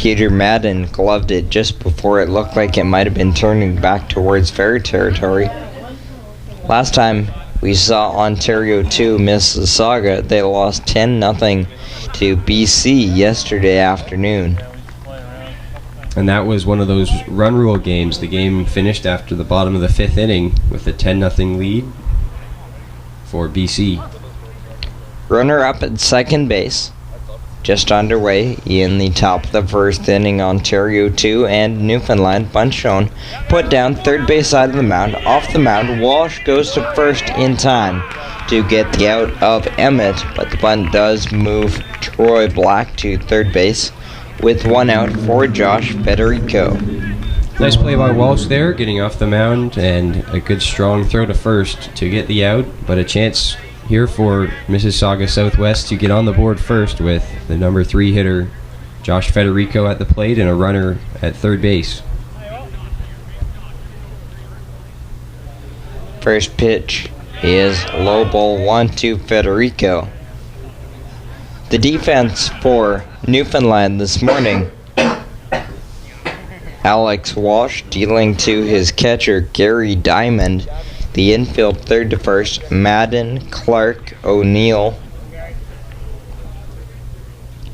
Peter Madden gloved it just before it looked like it might have been turning back towards fair territory. Last time we saw Ontario 2 Mississauga, they lost 10-0 to BC yesterday afternoon. And that was one of those run rule games. The game finished after the bottom of the 5th inning with a 10-0 lead for BC. Runner up at second base. Just underway in the top of the 1st inning, Ontario 2 and Newfoundland. Bunt shown. Put down third base side of the mound. Off the mound, Walsh goes to first in time to get the out of Emmett, but the bunt does move Troy Black to third base with 1 out for Josh Federico. Nice play by Walsh there, getting off the mound, and a good strong throw to first to get the out, but a chance here for Mississauga Southwest to get on the board first with the number 3 hitter Josh Federico at the plate and a runner at third base. First pitch is low ball 1 to Federico. The defense for Newfoundland this morning: Alex Walsh dealing to his catcher Gary Diamond. The infield third to first: Madden, Clark, O'Neill,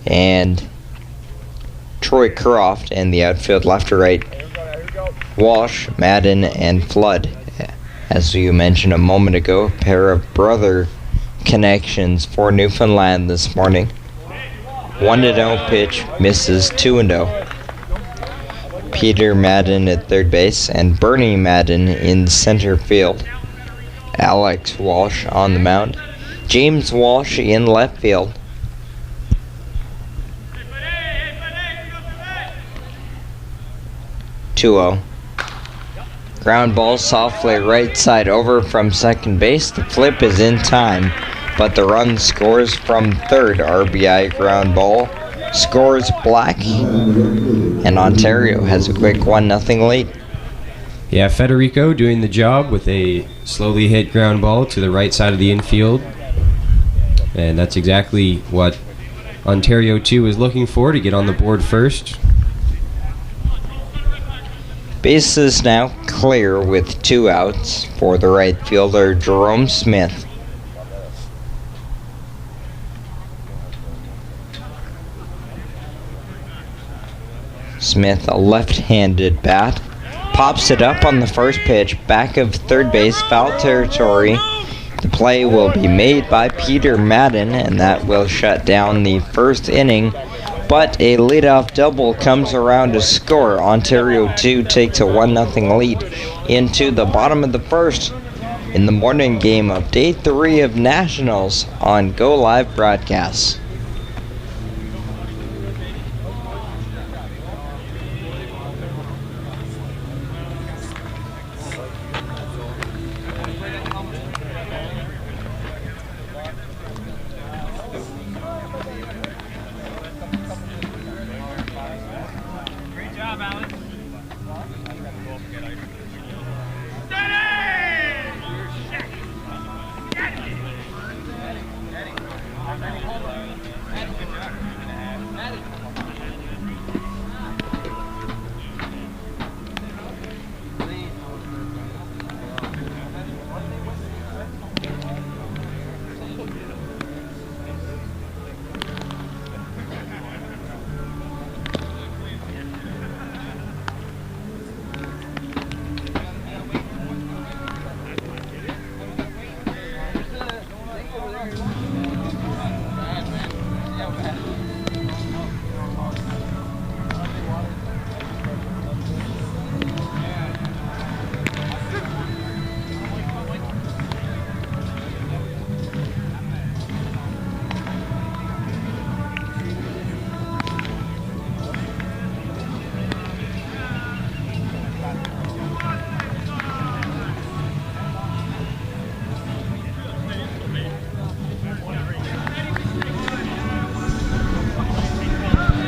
and Troy Croft. And the outfield left to right: Walsh, Madden, and Flood. As you mentioned a moment ago, a pair of brother connections for Newfoundland this morning. 1-0 pitch misses. 2-0. Peter Madden at third base and Bernie Madden in center field. Alex Walsh on the mound. James Walsh in left field. (2-0). Ground ball softly right side over from second base. The flip is in time, but the run scores from third. RBI ground ball scores Black, and Ontario has a quick 1-0 lead. Yeah, Federico doing the job with a slowly hit ground ball to the right side of the infield. And that's exactly what Ontario 2 is looking for to get on the board first. Bases now clear with 2 outs for the right fielder Jerome Smith. Smith, a left-handed bat, pops it up on the first pitch, back of third base, foul territory. The play will be made by Peter Madden, and that will shut down the first inning. But a leadoff double comes around to score. Ontario 2 takes a 1-0 lead into the bottom of the first in the morning game of Day 3 of Nationals on Go Live broadcasts.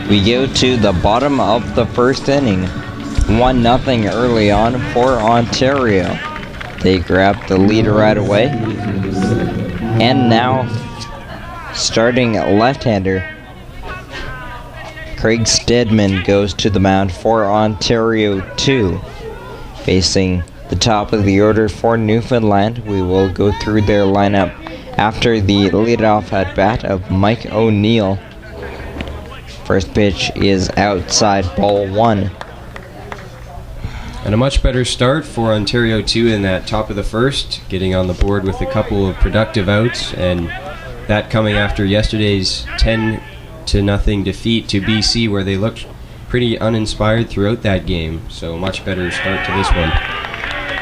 We go to the bottom of the first inning. 1-0 early on for Ontario. They grab the lead right away. And now, starting left-hander Craig Stedman goes to the mound for Ontario 2. Facing the top of the order for Newfoundland, we will go through their lineup after the leadoff at bat of Mike O'Neill. First pitch is outside, ball 1. And a much better start for Ontario 2 in that top of the first, getting on the board with a couple of productive outs, and that coming after yesterday's 10-0 defeat to BC, where they looked pretty uninspired throughout that game. So much better start to this one.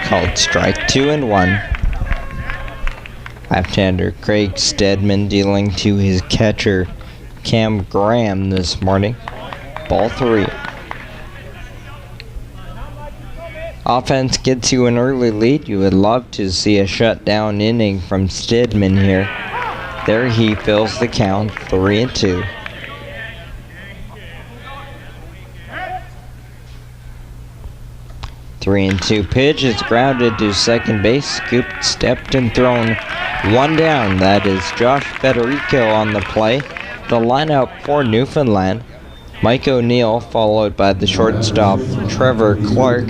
Called strike 2-1. Left-hander Craig Stedman dealing to his catcher Cam Graham this morning. Ball 3. Offense gets you an early lead. You would love to see a shutdown inning from Stedman here. There he fills the count, 3-2. Three and 2 pitch is grounded to second base, scooped, stepped, and thrown. One down. That is Josh Federico on the play. The lineup for Newfoundland: Mike O'Neill, followed by the shortstop Trevor Clark.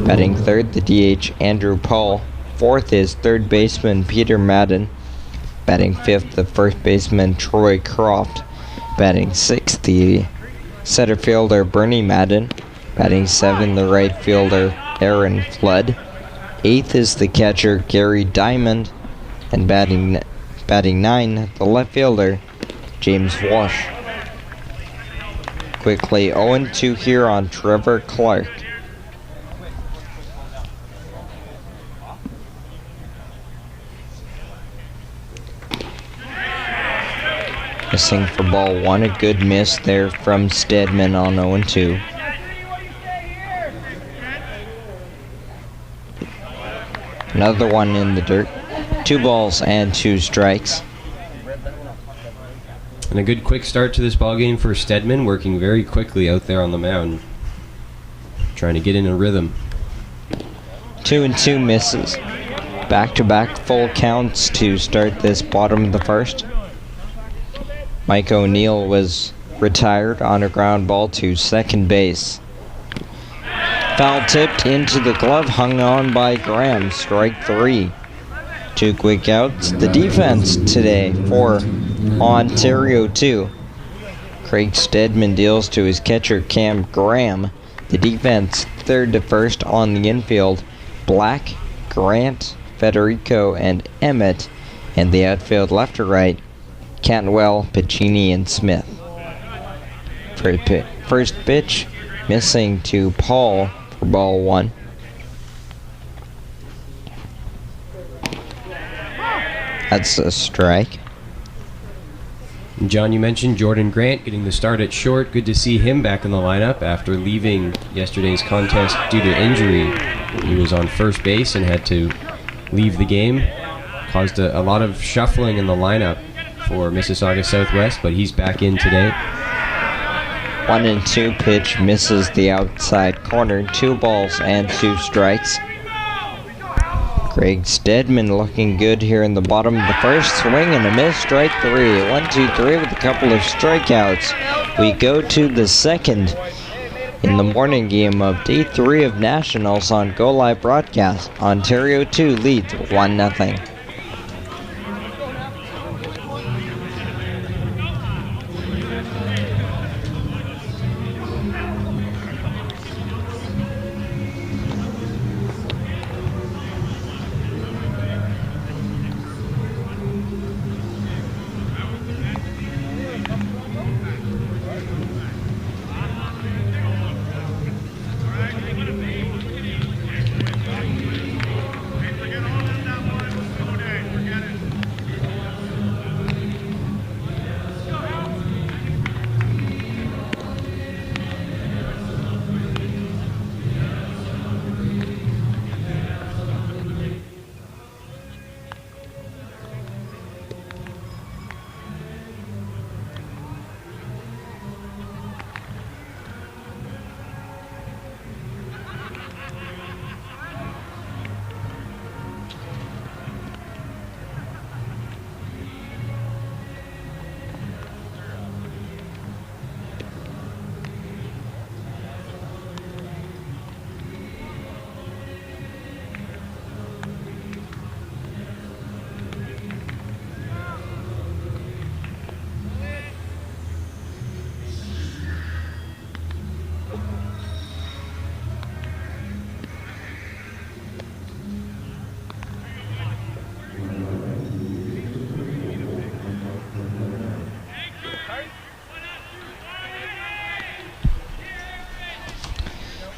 Batting third, the DH Andrew Paul. Fourth is third baseman Peter Madden. Batting fifth, the first baseman Troy Croft. Batting sixth, the center fielder Bernie Madden. Batting seventh, the right fielder Aaron Flood. Eighth is the catcher Gary Diamond. And batting nine, the left fielder James Walsh. Quickly 0-2 here on Trevor Clark. Missing for ball 1, a good miss there from Stedman on 0-2. Another one in the dirt. 2 balls and 2 strikes. And a good quick start to this ballgame for Stedman, working very quickly out there on the mound, trying to get in a rhythm. 2-2 misses. Back-to-back full counts to start this bottom of the first. Mike O'Neill was retired on a ground ball to second base. Foul tipped into the glove, hung on by Graham. Strike 3. 2 quick outs. The defense today for Ontario 2. Craig Stedman deals to his catcher Cam Graham. The defense third to first on the infield: Black, Grant, Federico, and Emmett. And the outfield left to right: Cantwell, Pacini, and Smith. First pitch missing to Paul for ball 1. That's a strike. John, you mentioned Jordan Grant getting the start at short. Good to see him back in the lineup after leaving yesterday's contest due to injury. He was on first base and had to leave the game. Caused a lot of shuffling in the lineup for Mississauga Southwest, but he's back in today. 1-2 pitch misses the outside corner. 2 balls and 2 strikes. Craig Stedman looking good here in the bottom of the first. Swing and a miss, strike 3. 1-2-3 with a couple of strikeouts. We go to the second in the morning game of day 3 of Nationals on Go Live Broadcast. Ontario 2 leads 1-0.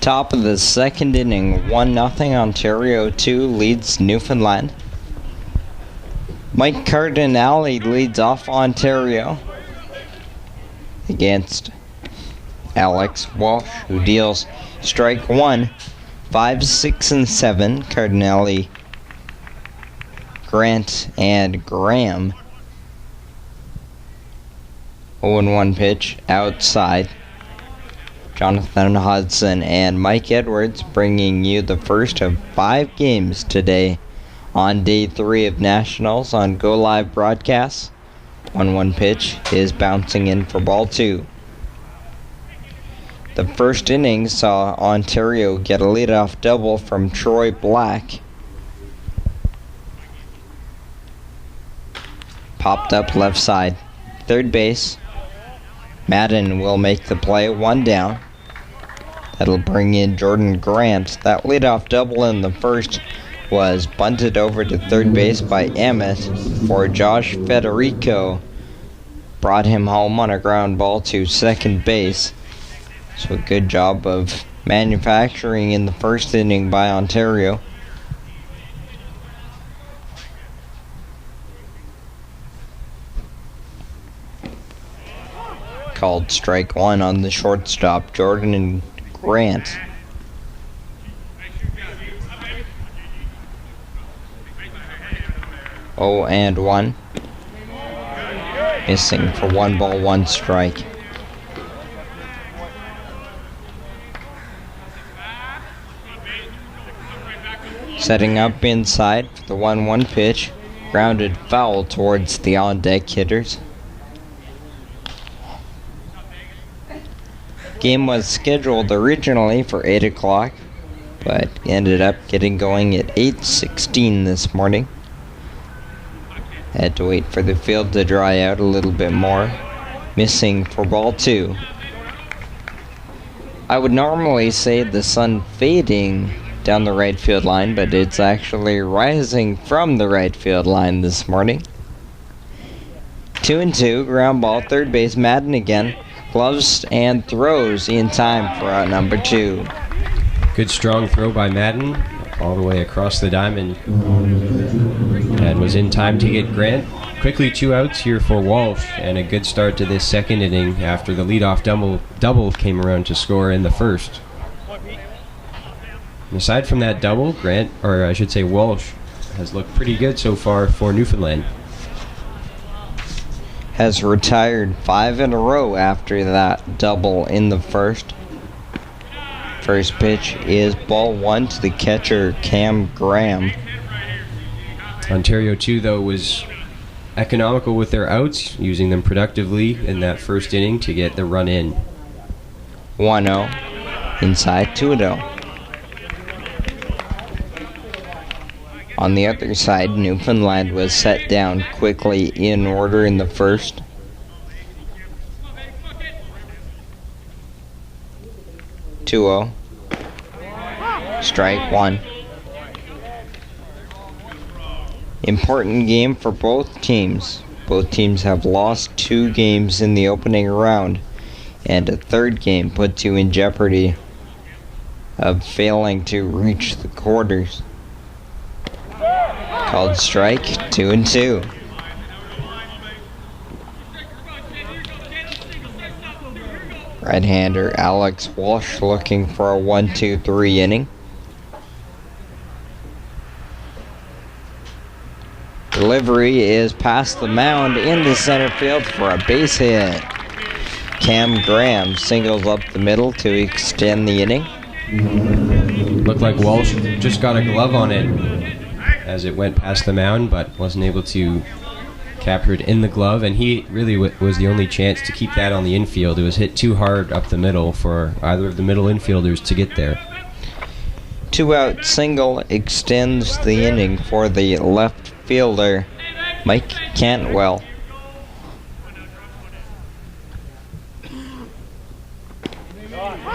Top of the second inning, 1-0 Ontario 2 leads Newfoundland. Mike Cardinale leads off Ontario against Alex Walsh, who deals strike one. 5, 6, and 7, Cardinale, Grant, and Graham. 0-1 pitch outside. Jonathan Hudson and Mike Edwards bringing you the first of 5 games today on day 3 of Nationals on Go Live broadcasts. 1-1 pitch is bouncing in for ball 2. The first inning saw Ontario get a leadoff double from Troy Black. Popped up left side. Third base. Madden will make the play, 1 down. That'll bring in Jordan Grant. That leadoff double in the first was bunted over to third base by Emmett for Josh Federico. Brought him home on a ground ball to second base. So good job of manufacturing in the first inning by Ontario. Called strike 1 on the shortstop, Jordan Grant. Oh, and 1. Missing for 1 ball, 1 strike. Setting up inside for the 1-1 pitch. Grounded foul towards the on-deck hitters. Game was scheduled originally for 8 o'clock, but ended up getting going at 8:16 this morning. Had to wait for the field to dry out a little bit more. Missing for ball 2. I would normally say the sun fading down the right field line, but it's actually rising from the right field line this morning. 2-2, ground ball, third base, Madden again. Gloves and throws in time for out number 2. Good strong throw by Madden all the way across the diamond and was in time to get Grant. Quickly 2 outs here for Walsh and a good start to this second inning after the leadoff double came around to score in the first. And aside from that double, Walsh has looked pretty good so far for Newfoundland. Has retired 5 in a row after that double in the first. First pitch is ball 1 to the catcher, Cam Graham. Ontario, too, though, was economical with their outs, using them productively in that first inning to get the run in. 1-0, inside 2-0. On the other side, Newfoundland was set down quickly in order in the first. Two-0. Strike 1. Important game for both teams. Both teams have lost 2 games in the opening round, and a third game puts you in jeopardy of failing to reach the quarters. Called strike, 2-2. Right-hander Alex Walsh looking for a 1-2-3 inning. Delivery is past the mound into center field for a base hit. Cam Graham singles up the middle to extend the inning. Looked like Walsh just got a glove on it as it went past the mound, but wasn't able to capture it in the glove, and he really was the only chance to keep that on the infield. It was hit too hard up the middle for either of the middle infielders to get there. 2-out single extends the inning for the left fielder, Mike Cantwell.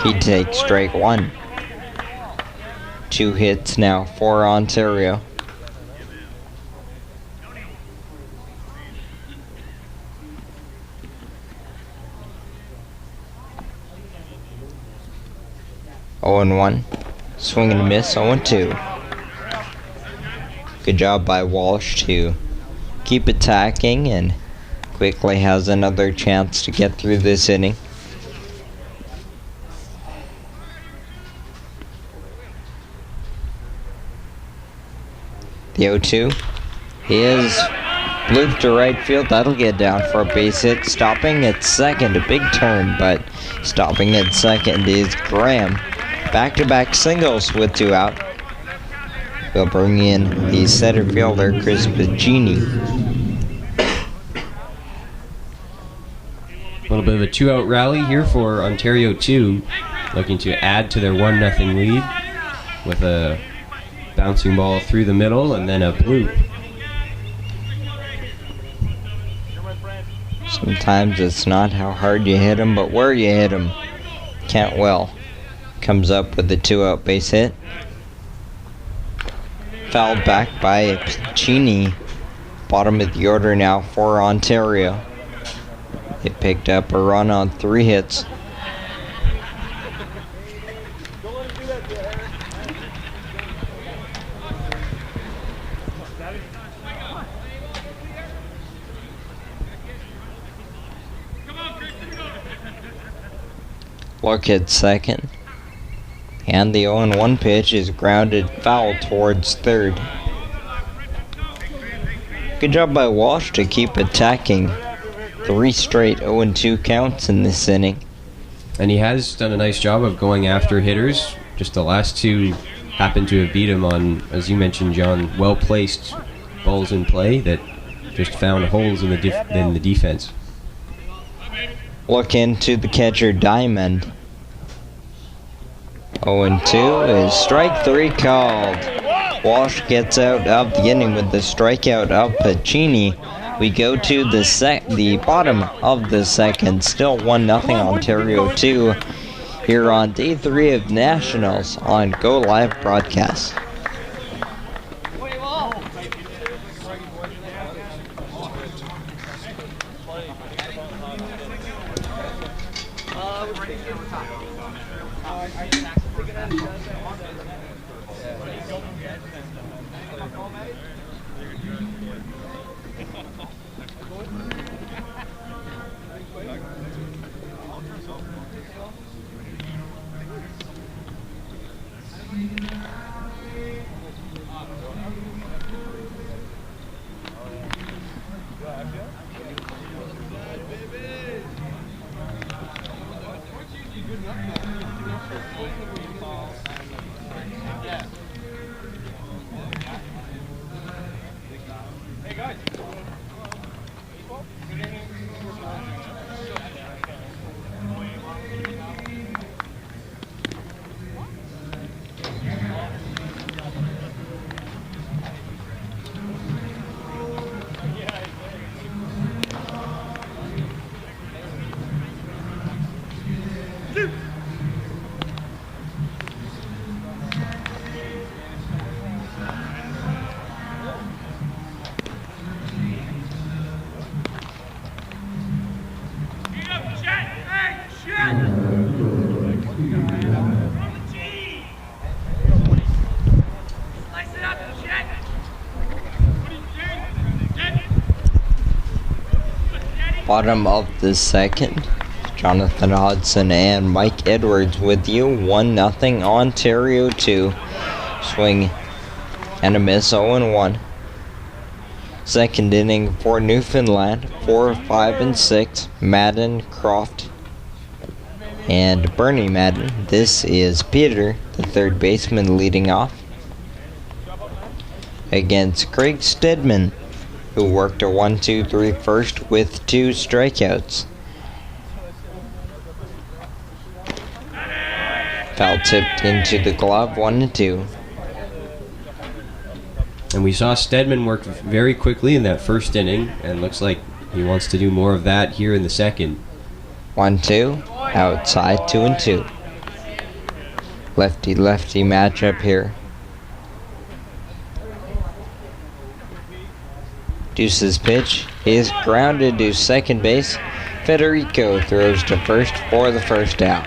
He takes strike 1. 2 hits now for Ontario. 0-1. Swing and a miss, 0-2. Good job by Walsh to keep attacking and quickly has another chance to get through this inning. The 0-2 is looped to right field. That'll get down for a base hit. Stopping at second, a big turn, but stopping at second is Graham. Back-to-back singles with 2 out. We'll bring in the center fielder, Chris Piccini. A little bit of a 2-out rally here for Ontario 2, looking to add to their 1-0 lead with a bouncing ball through the middle and then a bloop. Sometimes it's not how hard you hit him, but where you hit him. Cantwell comes up with the 2-out base hit. Fouled back by Piccini. Bottom of the order now for Ontario. They picked up a run on 3 hits. Look at second. And the 0-1 pitch is grounded foul towards third. Good job by Walsh to keep attacking. 3 straight 0-2 counts in this inning. And he has done a nice job of going after hitters. Just the last 2 happened to have beat him on, as you mentioned, John, well-placed balls in play that just found holes in the defense. Look into the catcher, Diamond. 0-2 is strike 3 called. Walsh gets out of the inning with the strikeout of Piccini. We go to the bottom of the second. Still 1-0 Ontario 2 here on day 3 of Nationals on Go Live broadcast. Bottom of the second, Jonathan Hodson and Mike Edwards with you. 1-0 Ontario 2. Swing and a miss, 0-1. Second inning for Newfoundland, 4, 5, and 6. Madden, Croft, and Bernie Madden. This is Peter, the third baseman, leading off against Craig Stedman, who worked a 1-2-3 first with 2 strikeouts. Foul tipped into the glove, 1-2. And we saw Stedman work very quickly in that first inning, and looks like he wants to do more of that here in the second. 1-2, outside, 2-2. Lefty-lefty matchup here. Deuce's pitch is grounded to second base. Federico throws to first for the first out.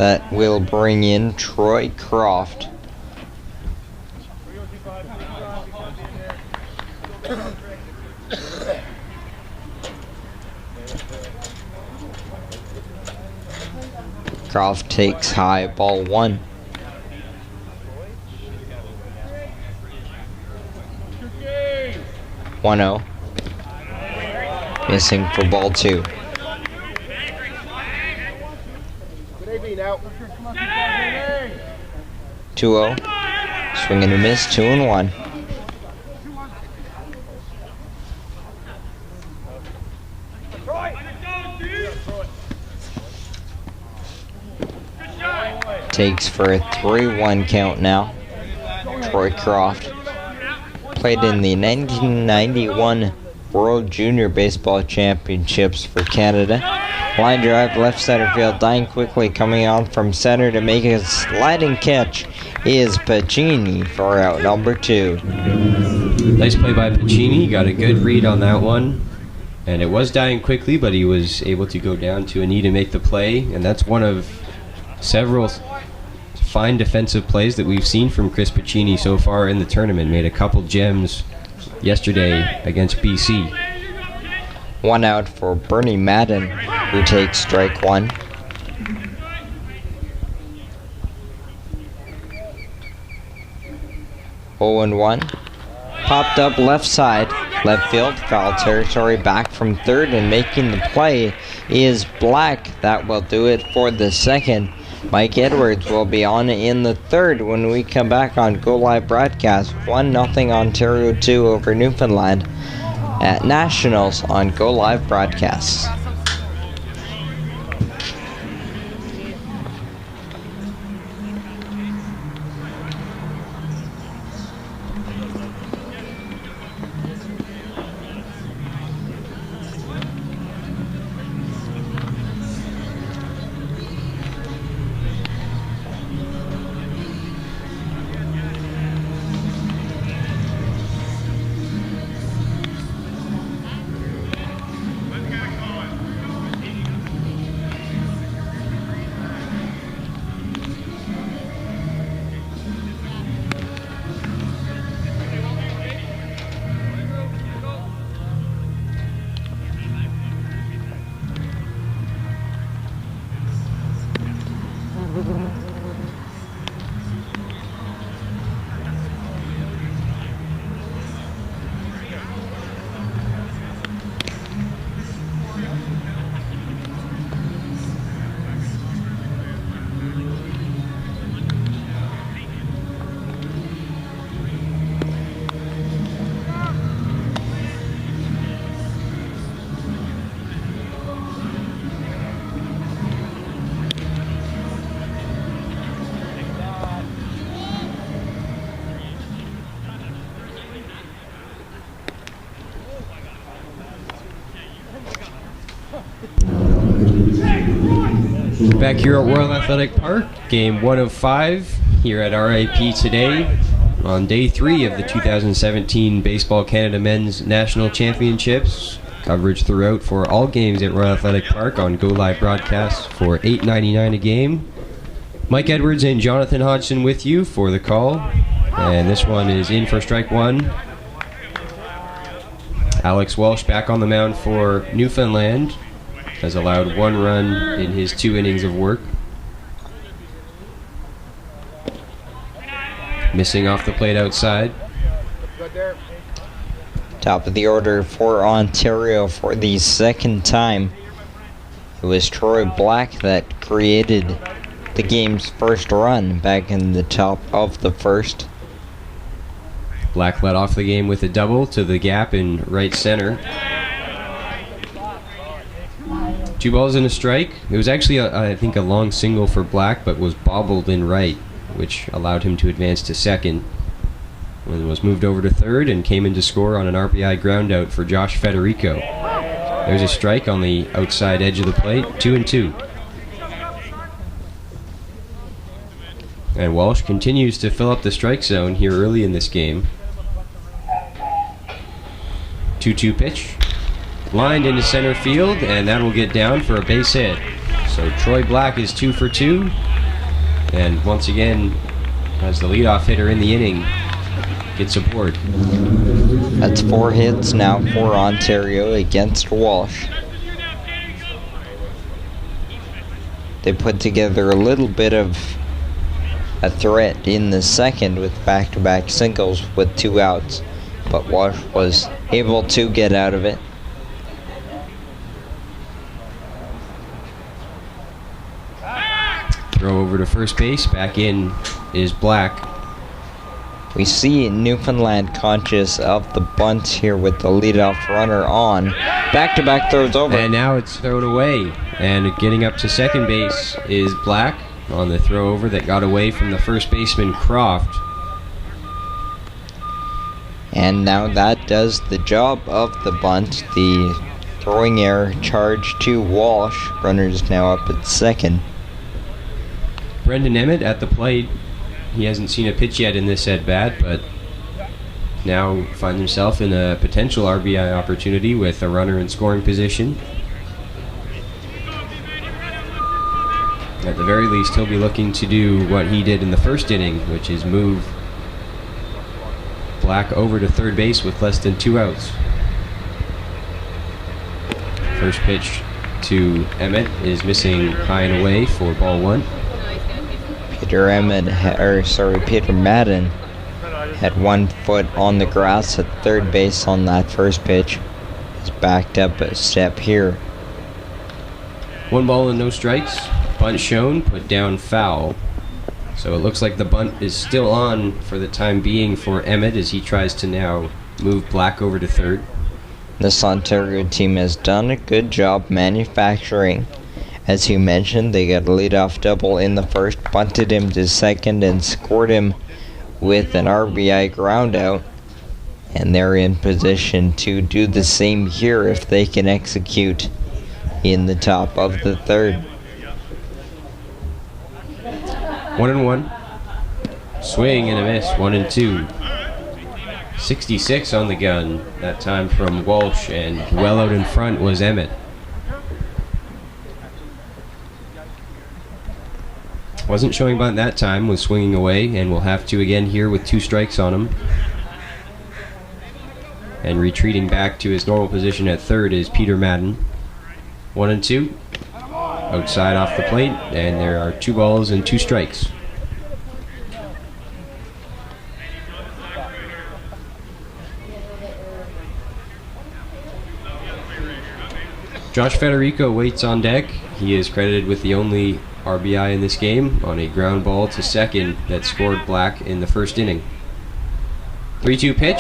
that will bring in Troy Croft. Croft takes high, ball 1. 1-0. Missing for ball 2. 2-0. Swing and a miss, 2-1. Takes for a 3-1 count now. Troy Croft played in the 1991 World Junior Baseball Championships for Canada. Line drive, left center field, dying quickly, coming on from center to make a sliding catch is Pacini for out number 2. Nice play by Pacini, got a good read on that one. And it was dying quickly, but he was able to go down to a knee to make the play. And that's one of several fine defensive plays that we've seen from Chris Pacini so far in the tournament. Made a couple gems yesterday against BC. 1 out for Bernie Madden, who takes strike 1. Oh and 1. Popped up left side, left field, foul territory, back from third, and making the play is Black. That will do it for the second. Mike Edwards will be on in the third when we come back on Go Live Broadcast. 1-0 Ontario 2 over Newfoundland at Nationals on Go Live Broadcasts. Back here at Royal Athletic Park, game 1 of 5 here at RIP today on day 3 of the 2017 Baseball Canada Men's National Championships. Coverage throughout for all games at Royal Athletic Park on Go Live Broadcasts for $8.99 a game. Mike Edwards and Jonathan Hodgson with you for the call. And this one is in for strike 1. Alex Walsh back on the mound for Newfoundland. Has allowed 1 run in his 2 innings of work. Missing off the plate outside. Top of the order for Ontario for the second time. It was Troy Black that created the game's first run back in the top of the first. Black led off the game with a double to the gap in right center. 2 balls and a strike. It was actually, I think, a long single for Black, but was bobbled in right, which allowed him to advance to second. When was moved over to third and came in to score on an RBI ground out for Josh Federico. There's a strike on the outside edge of the plate, 2-2. And Walsh continues to fill up the strike zone here early in this game. 2-2 pitch. Lined into center field, and that will get down for a base hit. So Troy Black is 2 for 2. And once again, as the leadoff hitter in the inning, gets aboard. That's 4 hits now for Ontario against Walsh. They put together a little bit of a threat in the second with back-to-back singles with 2 outs, but Walsh was able to get out of it. Throw over to first base. Back in is Black. We see Newfoundland conscious of the bunt here with the leadoff runner on. Back-to-back throws over. And now it's thrown away. And getting up to second base is Black on the throw over that got away from the first baseman Croft. And now that does the job of the bunt. The throwing error charge to Walsh. Runners now up at second. Brendan Emmett at the plate. He hasn't seen a pitch yet in this at-bat, but now finds himself in a potential RBI opportunity with a runner in scoring position. At the very least, he'll be looking to do what he did in the first inning, which is move Black over to third base with less than 2 outs. First pitch to Emmett is missing high and away for ball 1. Peter Madden had 1 foot on the grass at third base on that first pitch. He's backed up a step here. 1 ball and no strikes. Bunt shown, put down foul. So it looks like the bunt is still on for the time being for Emmett as he tries to now move Black over to third. This Ontario team has done a good job manufacturing. As you mentioned, they got a leadoff double in the first, bunted him to second, and scored him with an RBI ground out. And they're in position to do the same here if they can execute in the top of the third. 1-1. Swing and a miss. 1-2. 66 on the gun that time from Walsh, and well out in front was Emmett. Wasn't showing bunt that time, was swinging away, and will have to again here with 2 strikes on him. And retreating back to his normal position at third is Peter Madden. 1-2. Outside off the plate, and there are 2 balls and 2 strikes. Josh Federico waits on deck. He is credited with the only RBI in this game on a ground ball to second that scored Black in the first inning. 3-2 pitch,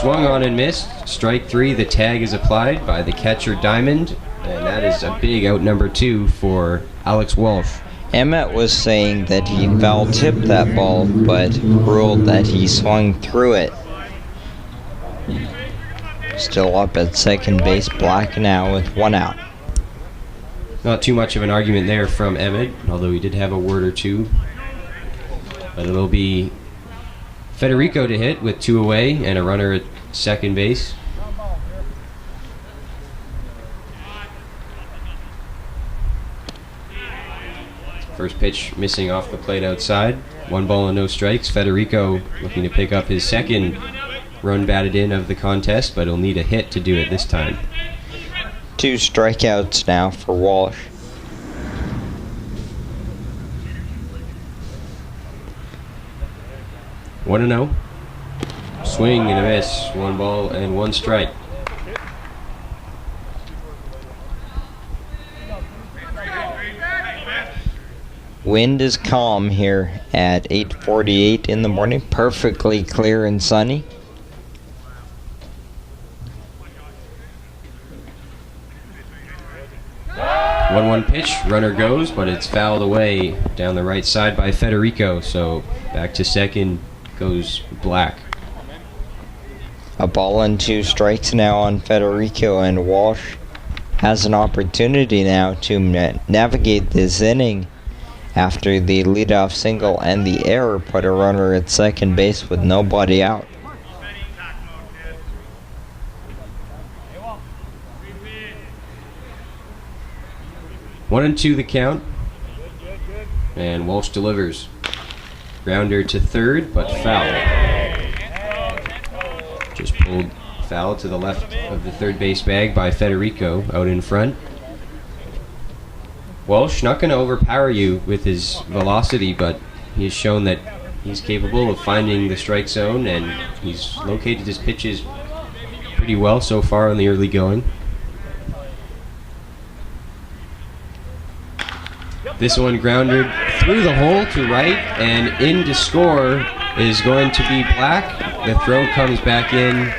swung on and missed. Strike 3, the tag is applied by the catcher Diamond, and that is a big out number 2 for Alex Walsh. Emmett was saying that he foul-tipped that ball, but ruled that he swung through it. Still up at second base, Black now with 1 out. Not too much of an argument there from Emmett, although he did have a word or two. But it'll be Federico to hit with 2 away and a runner at second base. First pitch missing off the plate outside. 1 ball and no strikes. Federico looking to pick up his second run batted in of the contest, but he'll need a hit to do it this time. 2 strikeouts now for Walsh. One 1-0. Swing and a miss. 1 ball and 1 strike. Wind is calm here at 8:48 in the morning. Perfectly clear and sunny. One pitch, runner goes, but it's fouled away down the right side by Federico, so back to second goes Black. A ball and 2 strikes now on Federico, and Walsh has an opportunity now to navigate this inning after the leadoff single and the error put a runner at second base with nobody out. One and 2 the count. And Walsh delivers. Grounder to third, but foul. Just pulled foul to the left of the third base bag by Federico out in front. Walsh not going to overpower you with his velocity, but he's shown that he's capable of finding the strike zone, and he's located his pitches pretty well so far in the early going. This one grounded through the hole to right, and in to score is going to be Black. The throw comes back in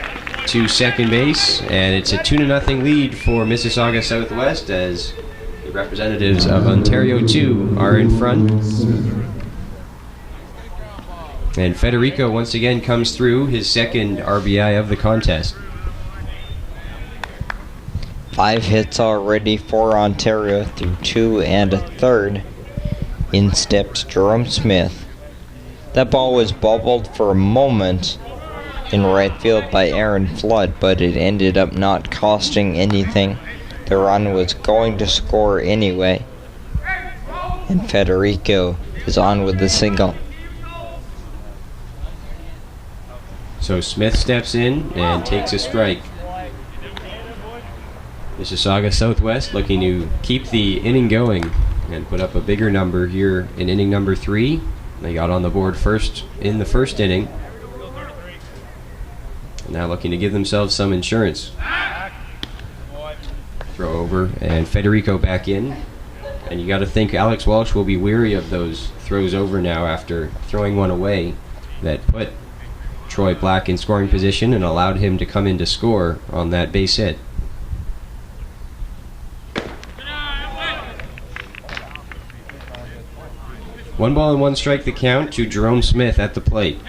to second base, and it's a 2-0 lead for Mississauga Southwest as the representatives of Ontario 2 are in front. And Federico once again comes through, his second RBI of the contest. 5 hits already for Ontario through 2 and a third. In steps Jerome Smith. That ball was bobbled for a moment in right field by Aaron Flood, but it ended up not costing anything. The run was going to score anyway. And Federico is on with the single. So Smith steps in and takes a strike. Mississauga Southwest looking to keep the inning going and put up a bigger number here in inning number 3. They got on the board first in the first inning. Now looking to give themselves some insurance. Throw over and Federico back in. And you got to think Alex Walsh will be weary of those throws over now after throwing one away that put Troy Black in scoring position and allowed him to come in to score on that base hit. One ball and one strike the count to Jerome Smith at the plate.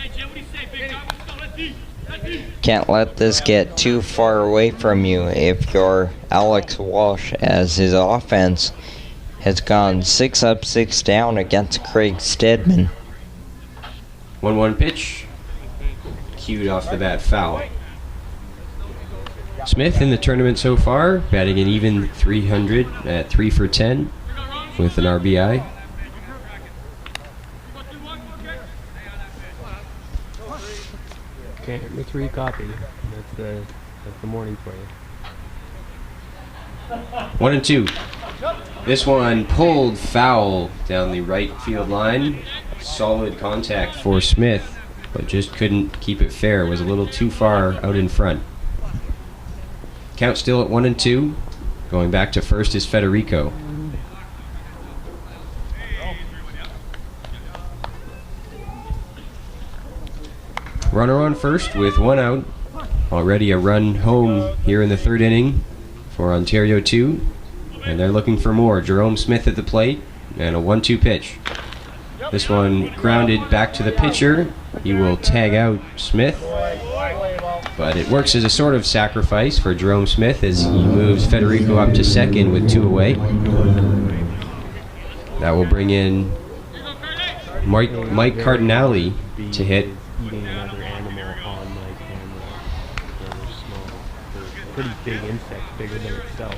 Can't let this get too far away from you if you're Alex Walsh, as his offense has gone 6 up, 6 down against Craig Stedman. 1-1 pitch. Cued off the bat, foul. Smith in the tournament so far, batting an even 300 at 3 for 10 with an RBI. Okay, make sure you copy. That's the morning for you. 1-2. This one pulled foul down the right field line. Solid contact for Smith, but just couldn't keep it fair. Was a little too far out in front. Count still at 1-2. Going back to first is Federico. Runner on first with 1 out. Already a run home here in the third inning for Ontario 2. And they're looking for more. Jerome Smith at the plate and a 1-2 pitch. This one grounded back to the pitcher. He will tag out Smith. But it works as a sort of sacrifice for Jerome Smith as he moves Federico up to second with 2 away. That will bring in Mike Cardinale to hit. Eating another animal on my camera. They're small. They're pretty big insects, bigger than itself.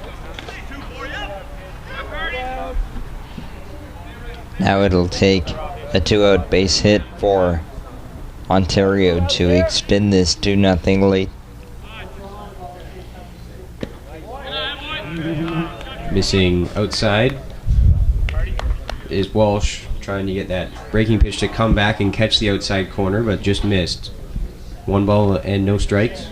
Now it'll take a 2-out base hit for Ontario to extend this 2-0 lead. Missing outside is Walsh, trying to get that breaking pitch to come back and catch the outside corner, but just missed. 1 ball and no strikes.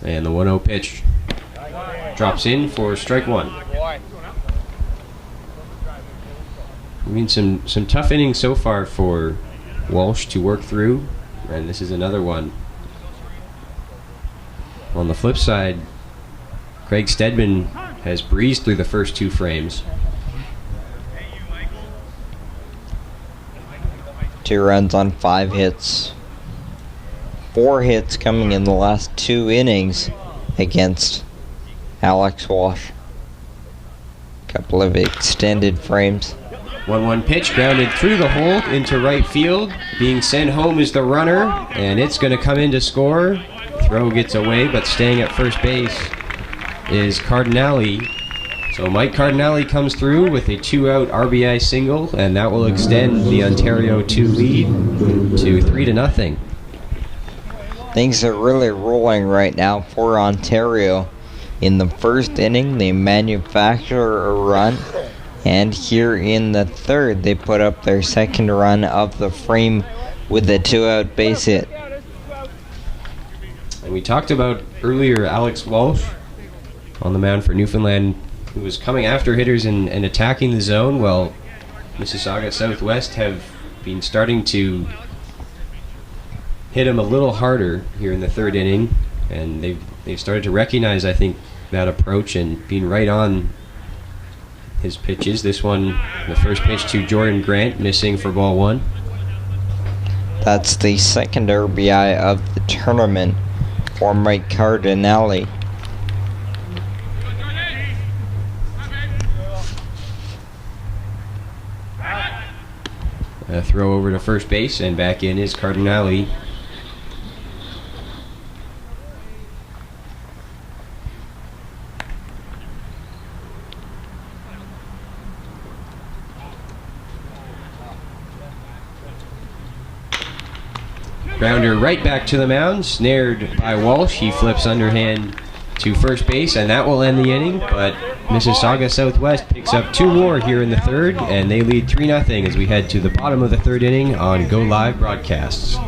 And the 1-0 pitch drops in for strike 1. I mean, some tough innings so far for Walsh to work through, and this is another one. On the flip side, Craig Stedman has breezed through the first 2 frames. 2 runs on 5 hits. 4 hits coming in the last 2 innings against Alex Walsh. Couple of extended frames. 1-1 pitch grounded through the hole into right field. Being sent home is the runner, and it's going to come in to score. throw gets away, but staying at first base is Cardinale. So Mike Cardinale comes through with a 2-out RBI single, and that will extend the Ontario 2 lead to 3-0. Things are really rolling right now for Ontario. In the first inning, they manufacture a run, and here in the third, they put up their second run of the frame with a 2-out base hit. And we talked about earlier Alex Walsh on the mound for Newfoundland, who was coming after hitters and attacking the zone. Well, Mississauga Southwest have been starting to hit him a little harder here in the third inning, and they've started to recognize, I think, that approach and being right on his pitches. This one, the first pitch to Jordan Grant, missing for ball 1. That's the second RBI of the tournament for Mike Cardinale. A throw over to first base, and back in is Cardinale. Grounder right back to the mound, snared by Walsh. He flips underhand to first base, and that will end the inning. But Mississauga Southwest picks up 2 more here in the third, and they lead 3-0 as we head to the bottom of the third inning on Go Live Broadcasts.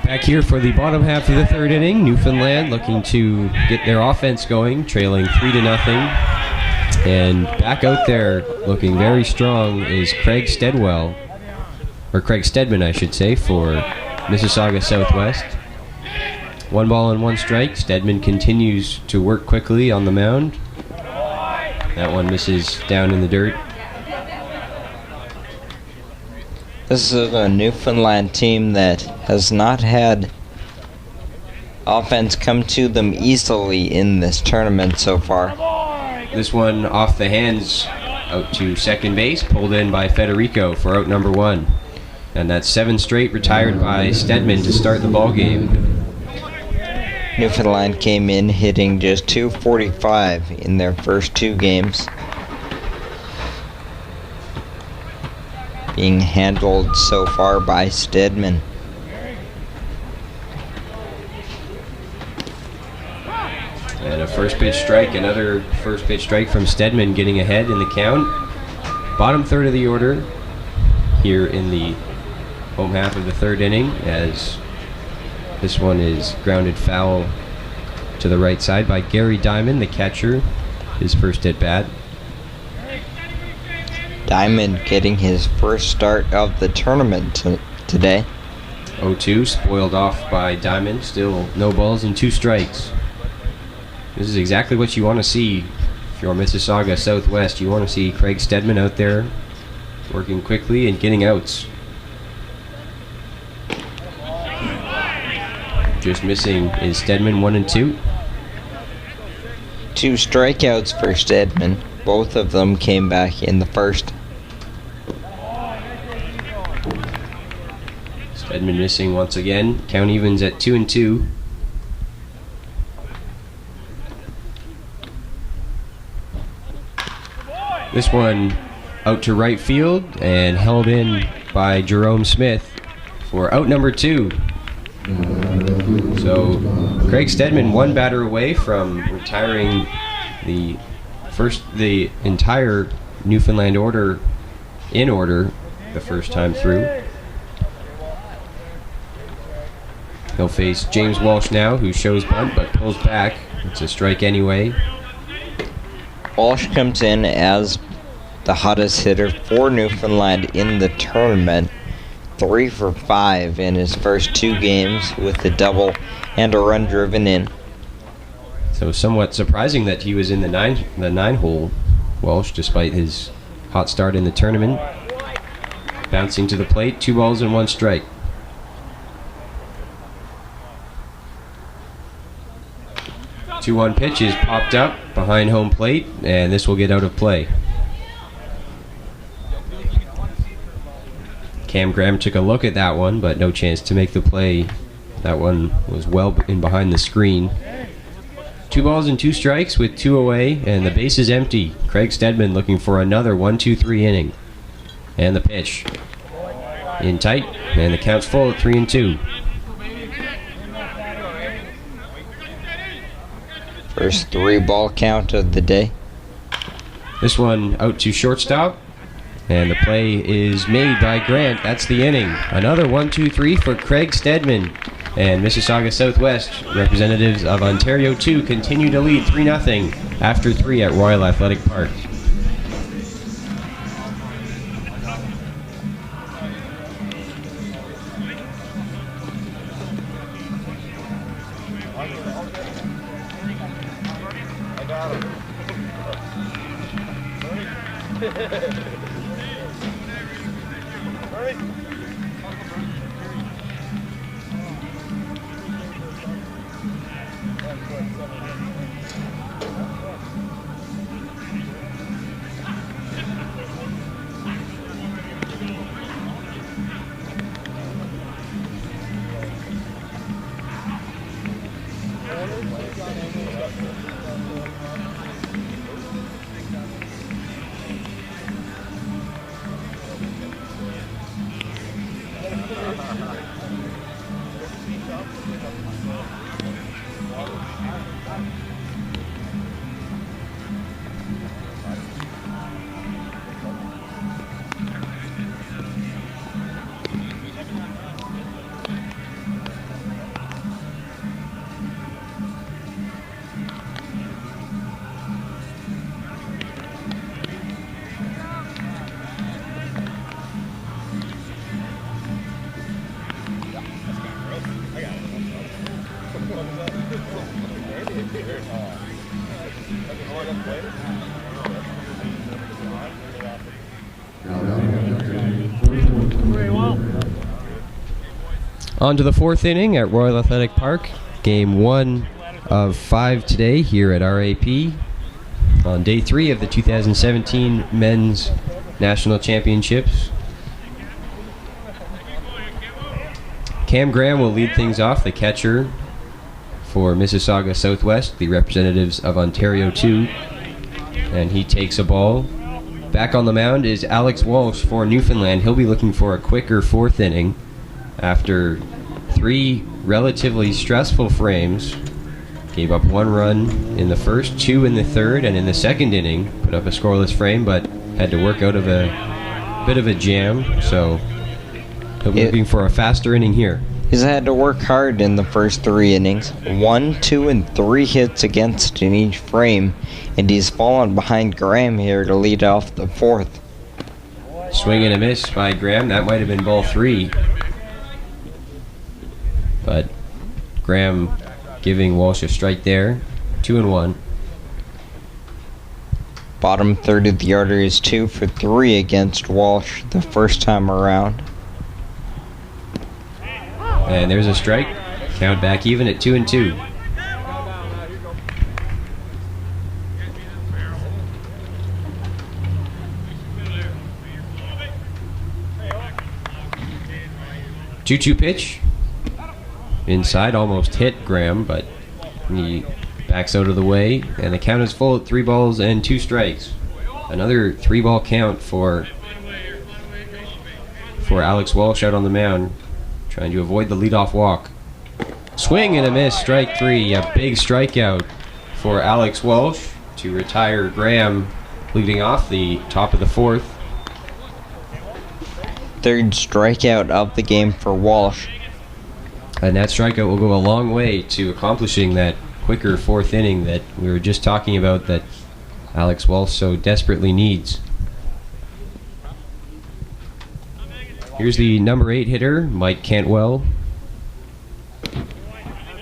Back here for the bottom half of the third inning, Newfoundland looking to get their offense going, trailing 3-0. And back out there looking very strong is Craig Stedman, I should say, for Mississauga Southwest. 1 ball and 1 strike. Stedman continues to work quickly on the mound. That one misses down in the dirt. This is a Newfoundland team that has not had offense come to them easily in this tournament so far. This one off the hands out to second base, pulled in by Federico for out number 1. And that's 7 straight retired by Stedman to start the ball game. Newfoundland came in hitting just .245 in their first 2 games. Being handled so far by Stedman. And a first pitch strike, another first pitch strike from Stedman, getting ahead in the count. Bottom third of the order here in the home half of the third inning, as this one is grounded foul to the right side by Gary Diamond, the catcher, his first at bat. Diamond getting his first start of the tournament today. 0-2, spoiled off by Diamond. Still no balls and 2 strikes. This is exactly what you want to see if you're Mississauga Southwest. You want to see Craig Stedman out there working quickly and getting outs. Just missing is Stedman, 1 and 2. 2 strikeouts for Stedman. Both of them came back in the first. Stedman missing once again. Count evens at 2-2. This one out to right field and held in by Jerome Smith for out number 2. So Craig Stedman, one batter away from retiring the entire Newfoundland order in order the first time through. He'll face James Walsh now, who shows bunt but pulls back. It's a strike anyway. Walsh comes in as the hottest hitter for Newfoundland in the tournament. 3 for 5 in his first 2 games with a double and a run driven in. So somewhat surprising that he was in the nine hole, Walsh, despite his hot start in the tournament. Bouncing to the plate, 2 balls and 1 strike. The 2-1 pitch is popped up behind home plate, and this will get out of play. Cam Graham took a look at that one, but no chance to make the play. That one was well in behind the screen. 2 balls and 2 strikes with 2 away, and the base is empty. Craig Stedman looking for another 1-2-3 inning. And the pitch. In tight, and the count's full at 3-2. First 3-ball count of the day. This one out to shortstop. And the play is made by Grant. That's the inning. Another 1-2-3 for Craig Stedman. And Mississauga Southwest, representatives of Ontario 2, continue to lead 3-0 after 3 at Royal Athletic Park. On to the 4th inning at Royal Athletic Park. Game 1 of 5 today here at RAP on day 3 of the 2017 Men's National Championships. Cam Graham will lead things off, the catcher for Mississauga Southwest, the representatives of Ontario 2. And he takes a ball. Back on the mound is Alex Walsh for Newfoundland. He'll be looking for a quicker 4th inning after 3 relatively stressful frames. Gave up 1 run in the first, 2 in the 3rd, and in the 2nd inning put up a scoreless frame, but had to work out of a bit of a jam, so he'll be looking for a faster inning here. He's had to work hard in the first 3 innings. 1, 2, and 3 hits against in each frame, and he's fallen behind Graham here to lead off the 4th. Swing and a miss by Graham. That might have been ball 3. But Graham giving Walsh a strike there. 2-1. Bottom third of the order is 2 for 3 against Walsh the first time around. And there's a strike. Count back even at 2-2. 2-2 pitch. Inside, almost hit Graham, but he backs out of the way, and the count is full at 3 balls and 2 strikes. Another 3-ball count for Alex Walsh out on the mound, trying to avoid the leadoff walk. Swing and a miss, strike 3. A big strikeout for Alex Walsh to retire Graham, leading off the top of the 4th. 3rd strikeout of the game for Walsh. And that strikeout will go a long way to accomplishing that quicker 4th inning that we were just talking about that Alex Walsh so desperately needs. Here's the number 8 hitter, Mike Cantwell.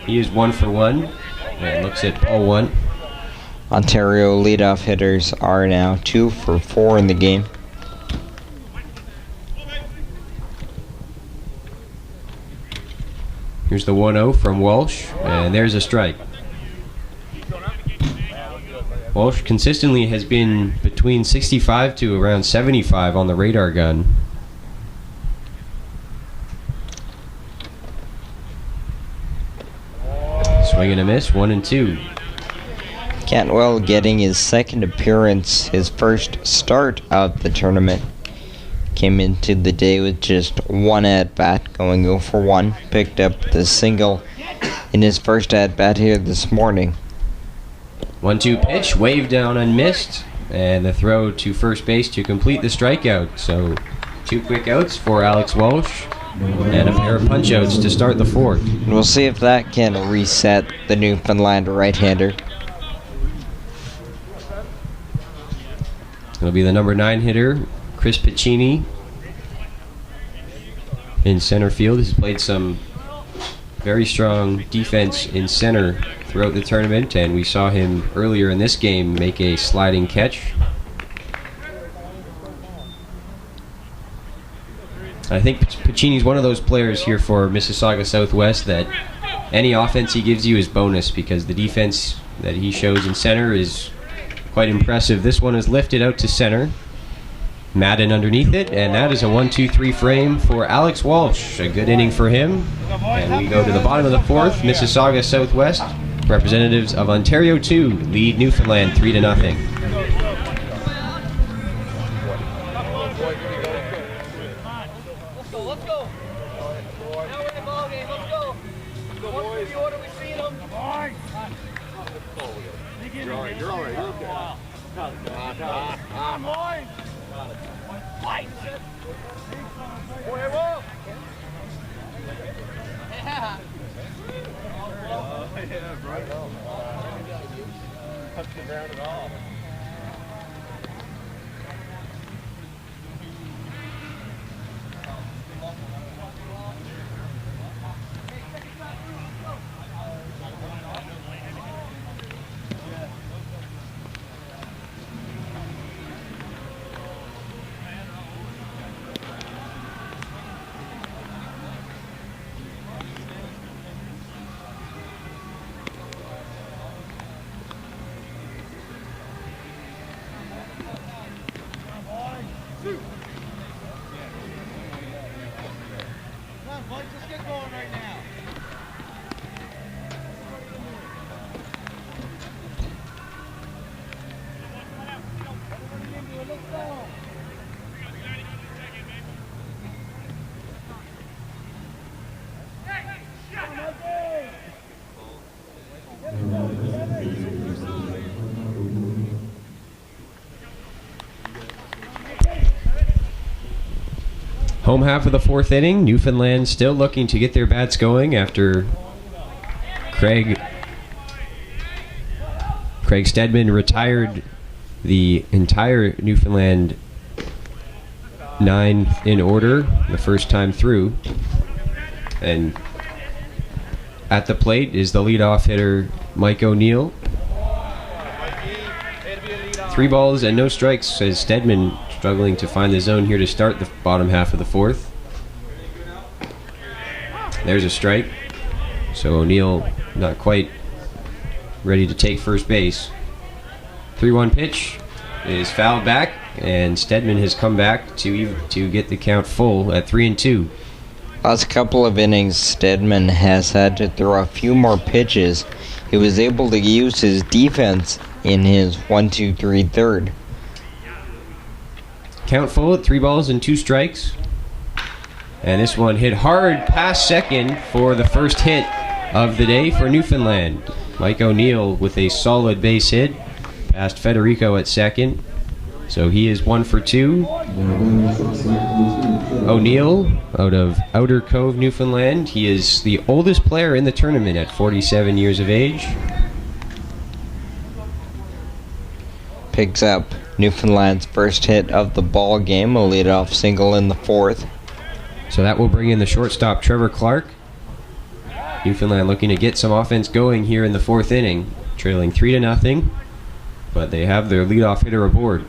He is 1 for 1 and looks at ball 1. Ontario leadoff hitters are now 2 for 4 in the game. Here's the 1-0 from Walsh, and there's a strike. Walsh consistently has been between 65 to around 75 on the radar gun. Swing and a miss, 1-2. Cantwell getting his 2nd appearance, his first start of the tournament. Came into the day with just 1 at-bat, going 0 for 1. Picked up the single in his first at-bat here this morning. 1-2 pitch, waved down and missed, and the throw to first base to complete the strikeout. So 2 quick outs for Alex Walsh, and a pair of punch-outs to start the 4th. We'll see if that can reset the Newfoundland right-hander. It'll be the number 9 hitter, Chris Piccini, in center field. He's played some very strong defense in center throughout the tournament, and we saw him earlier in this game make a sliding catch. I think Piccini's one of those players here for Mississauga Southwest that any offense he gives you is bonus, because the defense that he shows in center is quite impressive. This one is lifted out to center. Madden underneath it, and that is a 1-2-3 frame for Alex Walsh. A good inning for him. And we go to the bottom of the 4th. Mississauga Southwest, representatives of Ontario 2, lead Newfoundland 3-0. Home half of the 4th inning. Newfoundland still looking to get their bats going after Craig Stedman retired the entire Newfoundland 9 in order the first time through. And at the plate is the leadoff hitter, Mike O'Neill. 3 balls and no strikes as Stedman struggling to find the zone here to start the bottom half of the 4th. There's a strike. So O'Neill not quite ready to take first base. 3-1 pitch is fouled back, and Stedman has come back to get the count full at 3-2. Last couple of innings, Stedman has had to throw a few more pitches. He was able to use his defense in his 1-2-3 third. Count full at 3 balls and 2 strikes. And this one hit hard past second for the first hit of the day for Newfoundland. Mike O'Neill with a solid base hit past Federico at second. So he is 1 for 2. O'Neill out of Outer Cove, Newfoundland. He is the oldest player in the tournament at 47 years of age. Picks up Newfoundland's first hit of the ball game, a leadoff single in the 4th. So that will bring in the shortstop Trevor Clark. Newfoundland looking to get some offense going here in the 4th inning, trailing 3-0, but they have their leadoff hitter aboard.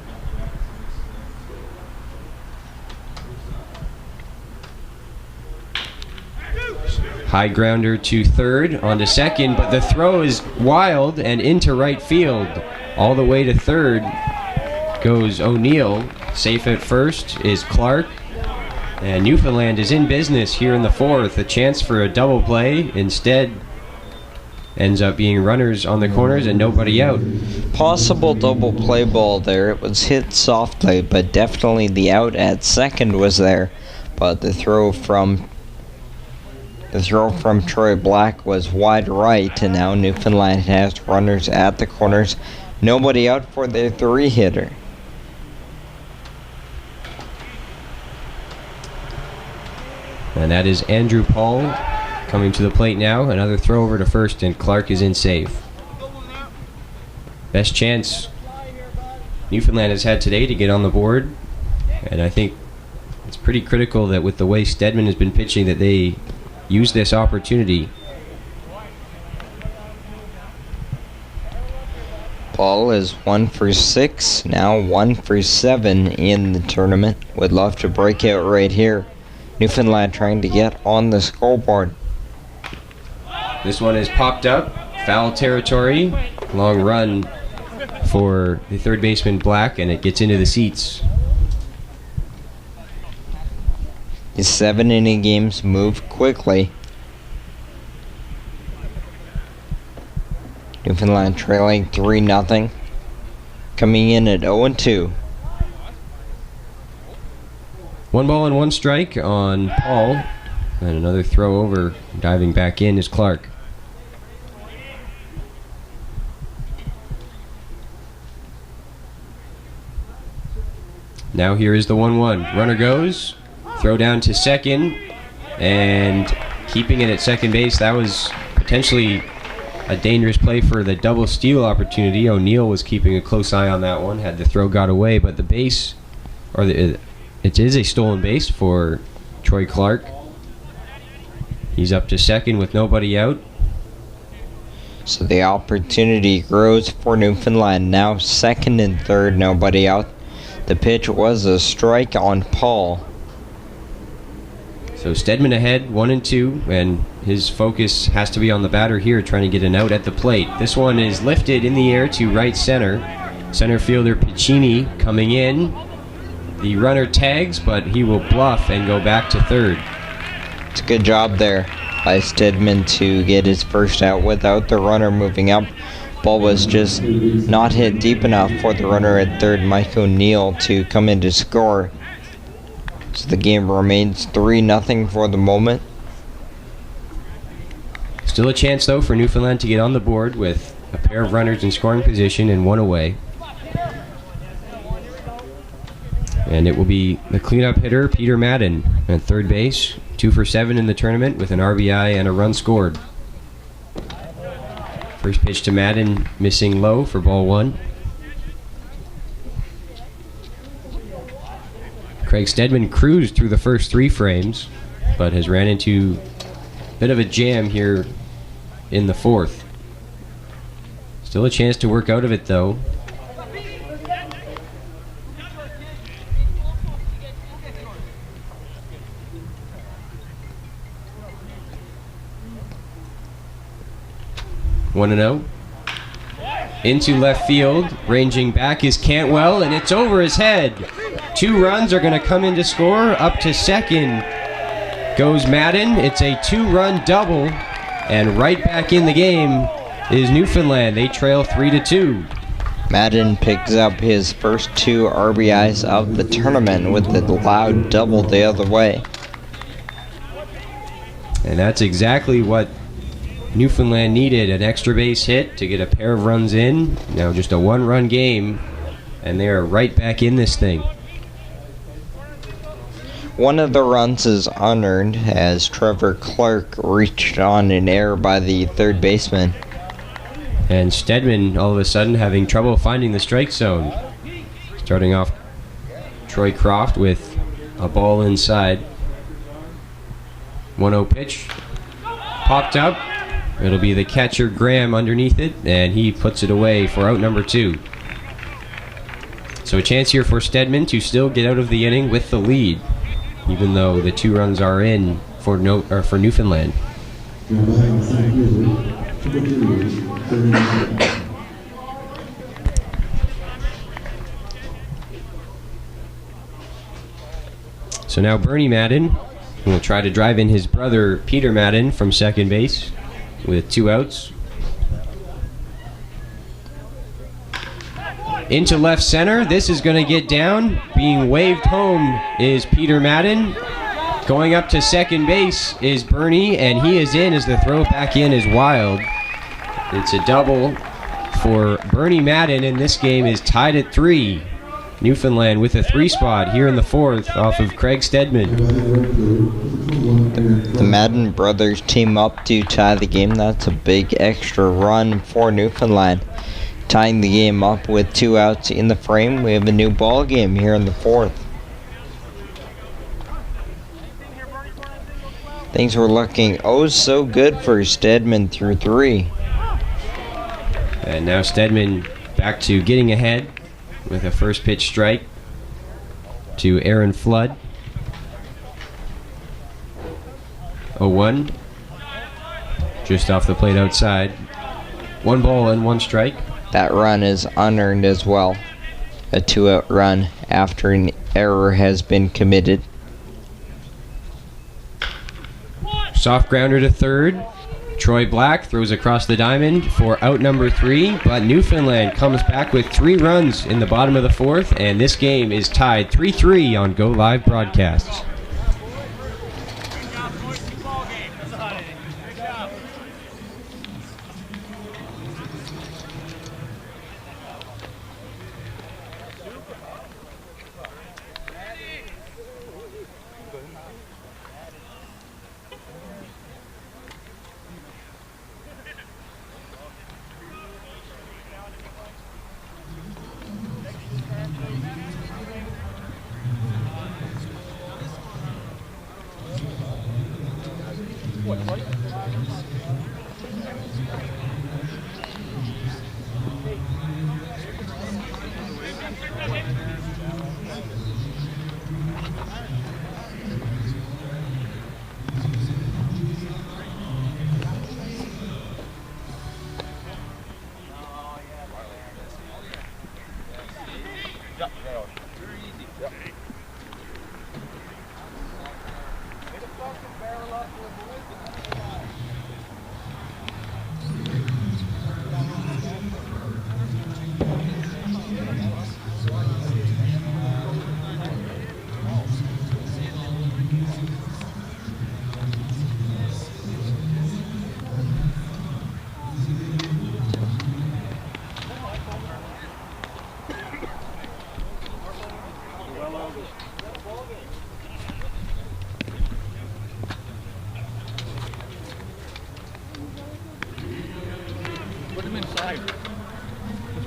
High grounder to third, onto second, but the throw is wild and into right field. All the way to third goes O'Neill. Safe at first is Clark. And Newfoundland is in business here in the 4th. A chance for a double play. Instead, ends up being runners on the corners and nobody out. Possible double play ball there. It was hit softly, but definitely the out at second was there. But the throw from Troy Black was wide right, and now Newfoundland has runners at the corners. Nobody out for their 3-hitter. And that is Andrew Paul coming to the plate now. Another throw over to first, and Clark is in safe. Best chance Newfoundland has had today to get on the board. And I think it's pretty critical that with the way Stedman has been pitching that they use this opportunity. Paul is 1 for 6, now 1 for 7 in the tournament. Would love to break out right here. Newfoundland trying to get on the scoreboard. This one is popped up, foul territory, long run for the third baseman Black, and it gets into the seats. His 7-inning games move quickly. Newfoundland trailing 3-0, coming in at 0-2. 1 ball and 1 strike on Paul, and another throw over. Diving back in is Clark. Now here is the 1-1. Runner goes, throw down to second, and keeping it at second base. That was potentially a dangerous play for the double steal opportunity. O'Neill was keeping a close eye on that one, had the throw got away, but the base, it is a stolen base for Troy Clark. He's up to second with nobody out. So the opportunity grows for Newfoundland. Now second and third, nobody out. The pitch was a strike on Paul. So Stedman ahead, 1-2, and his focus has to be on the batter here, trying to get an out at the plate. This one is lifted in the air to right center. Center fielder Piccini coming in. The runner tags, but he will bluff and go back to third. It's a good job there by Stedman to get his first out without the runner moving up. Ball was just not hit deep enough for the runner at third, Mike O'Neill, to come in to score. So the game remains 3-0 for the moment. Still a chance, though, for Newfoundland to get on the board with a pair of runners in scoring position and 1 away. And it will be the cleanup hitter, Peter Madden, at third base. 2 for 7 in the tournament with an RBI and a run scored. First pitch to Madden, missing low for ball 1. Craig Stedman cruised through the first 3 frames, but has ran into a bit of a jam here in the 4th. Still a chance to work out of it, though. One and 0. Into left field, ranging back is Cantwell, and it's over his head. 2 runs are going to come in to score. Up to second goes Madden. It's a 2-run double, and right back in the game is Newfoundland. They trail 3-2. Madden picks up his first 2 RBIs of the tournament with a loud double the other way. And that's exactly what Newfoundland needed, an extra base hit to get a pair of runs in. Now just a 1-run game, and they are right back in this thing. One of the runs is unearned as Trevor Clark reached on an error by the third baseman. And Stedman all of a sudden having trouble finding the strike zone. Starting off Troy Croft with a ball inside. 1-0 pitch. Popped up. It'll be the catcher Graham underneath it, and he puts it away for out number 2. So a chance here for Stedman to still get out of the inning with the lead, even though the 2 runs are in for Newfoundland. So now Bernie Madden will try to drive in his brother Peter Madden from second base with 2 outs. Into left center. This is going to get down. Being waved home is Peter Madden. Going up to second base is Bernie, and he is in as the throw back in is wild. It's a double for Bernie Madden, and this game is tied at 3. Newfoundland with a 3 spot here in the 4th off of Craig Stedman. The Madden brothers team up to tie the game. That's a big extra run for Newfoundland. Tying the game up with 2 outs in the frame. We have a new ball game here in the 4th. Things were looking oh so good for Stedman through 3. And now Stedman back to getting ahead with a first pitch strike to Aaron Flood. 0-1. Just off the plate outside. 1 ball and 1 strike. That run is unearned as well. A 2-out run after an error has been committed. Soft grounder to third. Troy Black throws across the diamond for out number 3, but Newfoundland comes back with 3 runs in the bottom of the 4th, and this game is tied 3-3 on Go Live Broadcasts.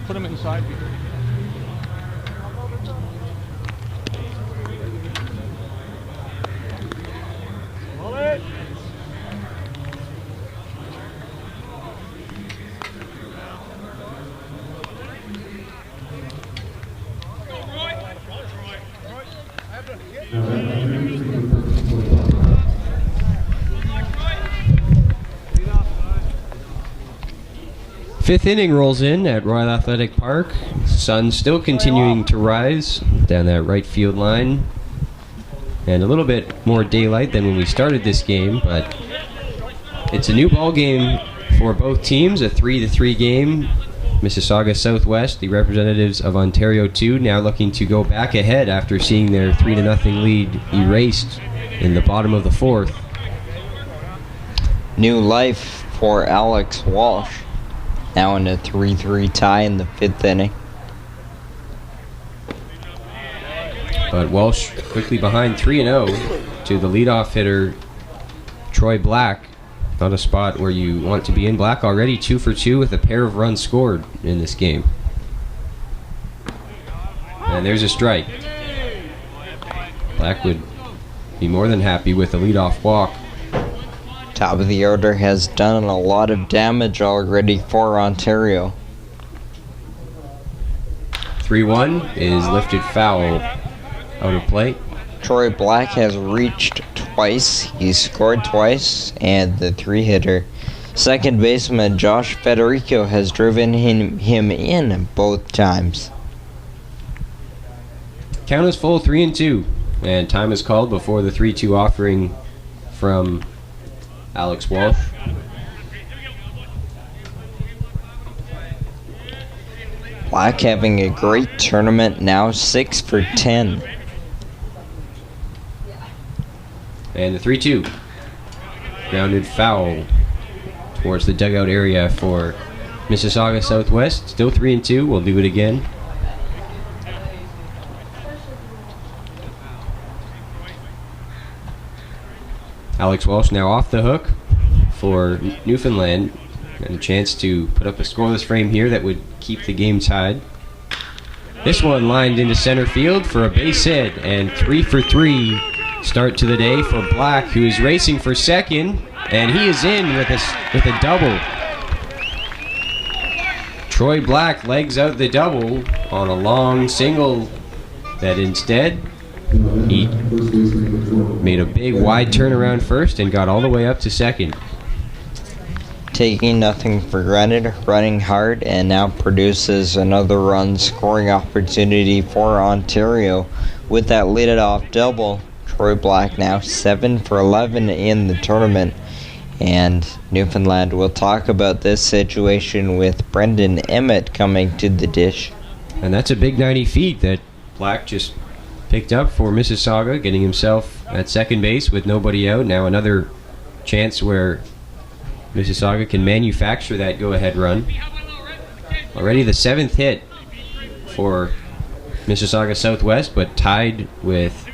Put them inside. Roll it. Fifth inning rolls in at Royal Athletic Park. Sun still continuing to rise down that right field line. and a little bit more daylight than when we started this game, but it's a new ball game for both teams, a 3-3 game. Mississauga Southwest, the representatives of Ontario 2, now looking to go back ahead after seeing their 3-0 lead erased in the bottom of the fourth. New life for Alex Walsh, now in a 3-3 tie in the 5th inning. But Walsh quickly behind 3-0 to the leadoff hitter, Troy Black. Not a spot where you want to be in. Black already 2 for 2 with a pair of runs scored in this game. And there's a strike. Black would be more than happy with a leadoff walk. Top of the order has done a lot of damage already for Ontario. 3-1 is lifted foul out of play. Troy Black has reached twice, he's scored twice, and the 3-hitter, second baseman Josh Federico, has driven him in both times. Count is full, 3-2, and time is called before the 3-2 offering from Alex Walsh. Black having a great tournament, now 6 for 10. And the 3-2. Grounded foul towards the dugout area for Mississauga Southwest. Still 3-2. We'll do it again. Alex Walsh now off the hook for Newfoundland. And a chance to put up a scoreless frame here that would keep the game tied. This one lined into center field for a base hit, and 3 for 3 start to the day for Black, who is racing for second, and he is in with a double. Troy Black legs out the double on a long single that instead he made a big wide turnaround first and got all the way up to second. Taking nothing for granted, running hard, and now produces another run scoring opportunity for Ontario with that lead-off double. Troy Black now 7 for 11 in the tournament, and Newfoundland will talk about this situation with Brendan Emmett coming to the dish. And that's a big 90 feet that Black just picked up for Mississauga, getting himself at second base with nobody out. Now another chance where Mississauga can manufacture that go-ahead run. Already the 7th hit for Mississauga Southwest, but tied with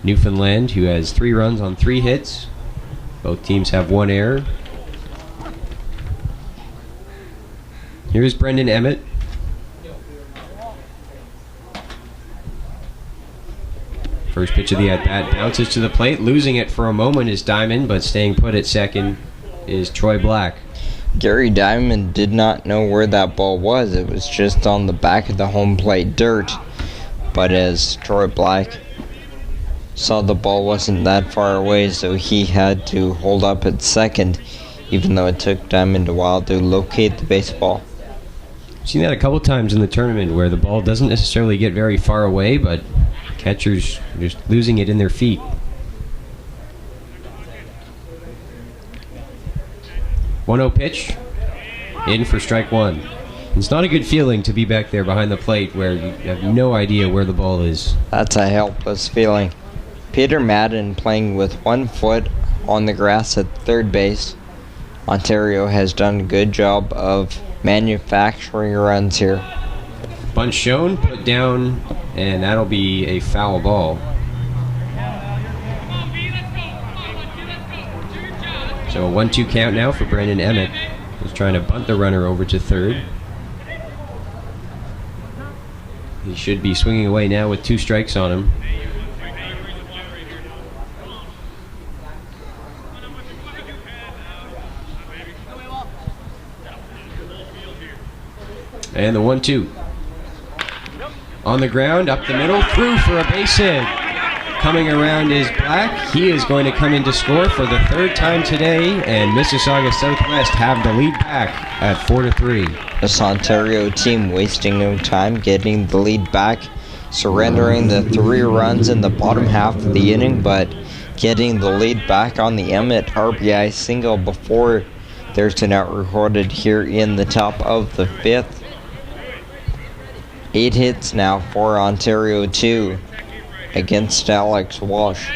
Newfoundland, who has 3 runs on 3 hits. Both teams have 1 error. Here's Brendan Emmett. First pitch of the at-bat bounces to the plate. Losing it for a moment is Diamond, but staying put at second is Troy Black. Gary Diamond did not know where that ball was. It was just on the back of the home plate dirt. But as Troy Black saw the ball wasn't that far away, so he had to hold up at second, even though it took Diamond a while to locate the baseball. I've seen that a couple times in the tournament where the ball doesn't necessarily get very far away, but catchers just losing it in their feet. 1-0 pitch, in for strike 1. It's not a good feeling to be back there behind the plate where you have no idea where the ball is. That's a helpless feeling. Peter Madden playing with 1 foot on the grass at third base. Ontario has done a good job of manufacturing runs here. Bunt shown, put down, and that'll be a foul ball. So a 1-2 count now for Brandon Emmett, who's trying to bunt the runner over to third. He should be swinging away now with 2 strikes on him. And the 1-2. On the ground, up the middle, through for a base hit. Coming around is Black. He is going to come in to score for the 3rd time today, and Mississauga Southwest have the lead back at 4-3. This Ontario team wasting no time getting the lead back surrendering the 3 runs in the bottom half of the inning, but getting the lead back on the Emmett RBI single before there's an out recorded here in the top of the 5th. 8 hits now for Ontario 2 against Alex Walsh.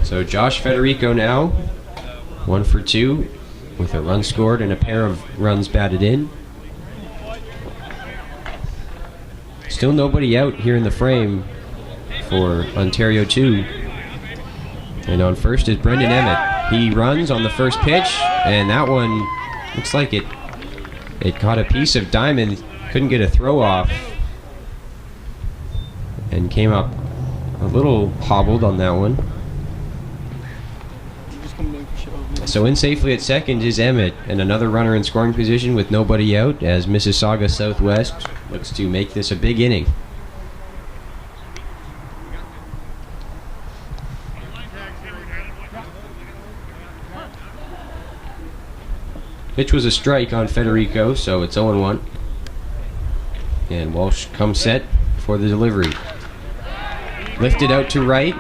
So Josh Federico now 1 for 2 with a run scored and a pair of runs batted in. Still nobody out here in the frame for Ontario 2. And on first is Brendan Emmett. He runs on the first pitch, and that one looks like it caught a piece of diamond, couldn't get a throw off, and came up a little hobbled on that one. So in safely at second is Emmett, and another runner in scoring position with nobody out as Mississauga Southwest looks to make this a big inning. Pitch was a strike on Federico, so it's 0-1. And Walsh comes set for the delivery. Lifted out to right.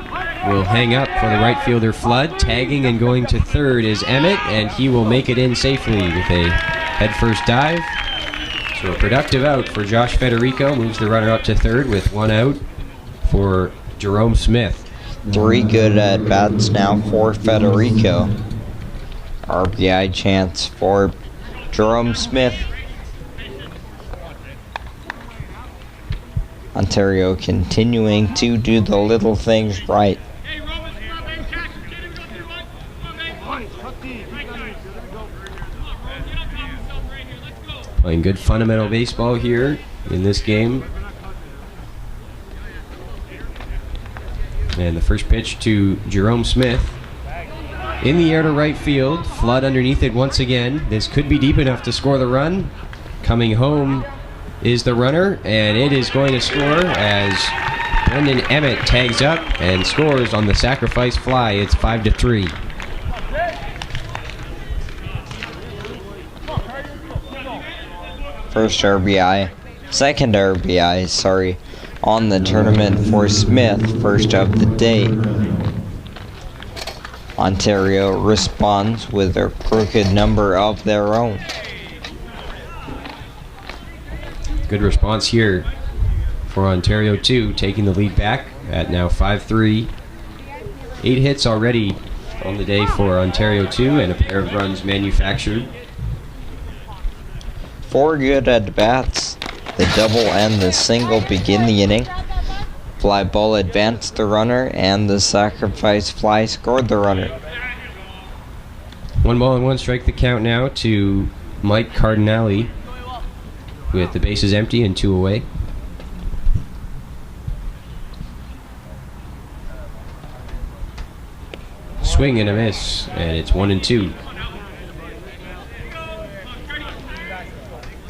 Will hang up for the right fielder Flood. Tagging and going to third is Emmett, and he will make it in safely with a headfirst dive. So a productive out for Josh Federico. Moves the runner up to third with 1 out for Jerome Smith. 3 good at bats now for Federico. RBI chance for Jerome Smith. Ontario continuing to do the little things right. Playing good fundamental baseball here in this game. And the first pitch to Jerome Smith. In the air to right field. Flood underneath it once again. This could be deep enough to score the run. Coming home is the runner, and it is going to score as Brendan Emmett tags up and scores on the sacrifice fly. It's 5-3. First RBI, second RBI, sorry, on the tournament for Smith, first of the day. Ontario responds with a crooked number of their own. Good response here for Ontario 2, taking the lead back at now 5-3. 8 hits already on the day for Ontario 2 and a pair of runs manufactured. 4 good at bats. The double and the single begin the inning. Fly ball advanced the runner, and the sacrifice fly scored the runner. 1 ball and 1 strike the count now to Mike Cardinale with the bases empty and 2 away. Swing and a miss, and it's 1-2.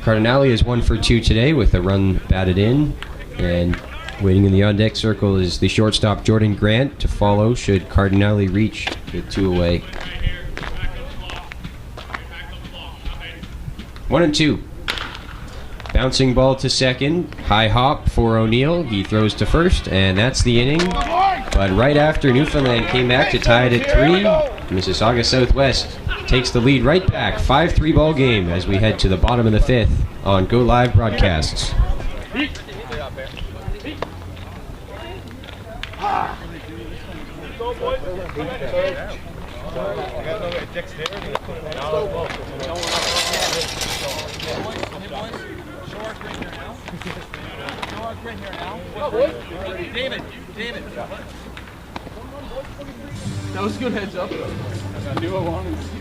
Cardinale is 1 for 2 today with a run batted in, and waiting in the on-deck circle is the shortstop Jordan Grant to follow should Cardinale reach with 2 away. 1-2. Bouncing ball to second, high hop for O'Neill. He throws to first, and that's the inning. But right after Newfoundland came back to tie it at 3, Mississauga Southwest takes the lead right back. 5-3 ball game as we head to the bottom of the 5th on Go Live Broadcasts. David. That was a good heads up. I knew I wanted to see.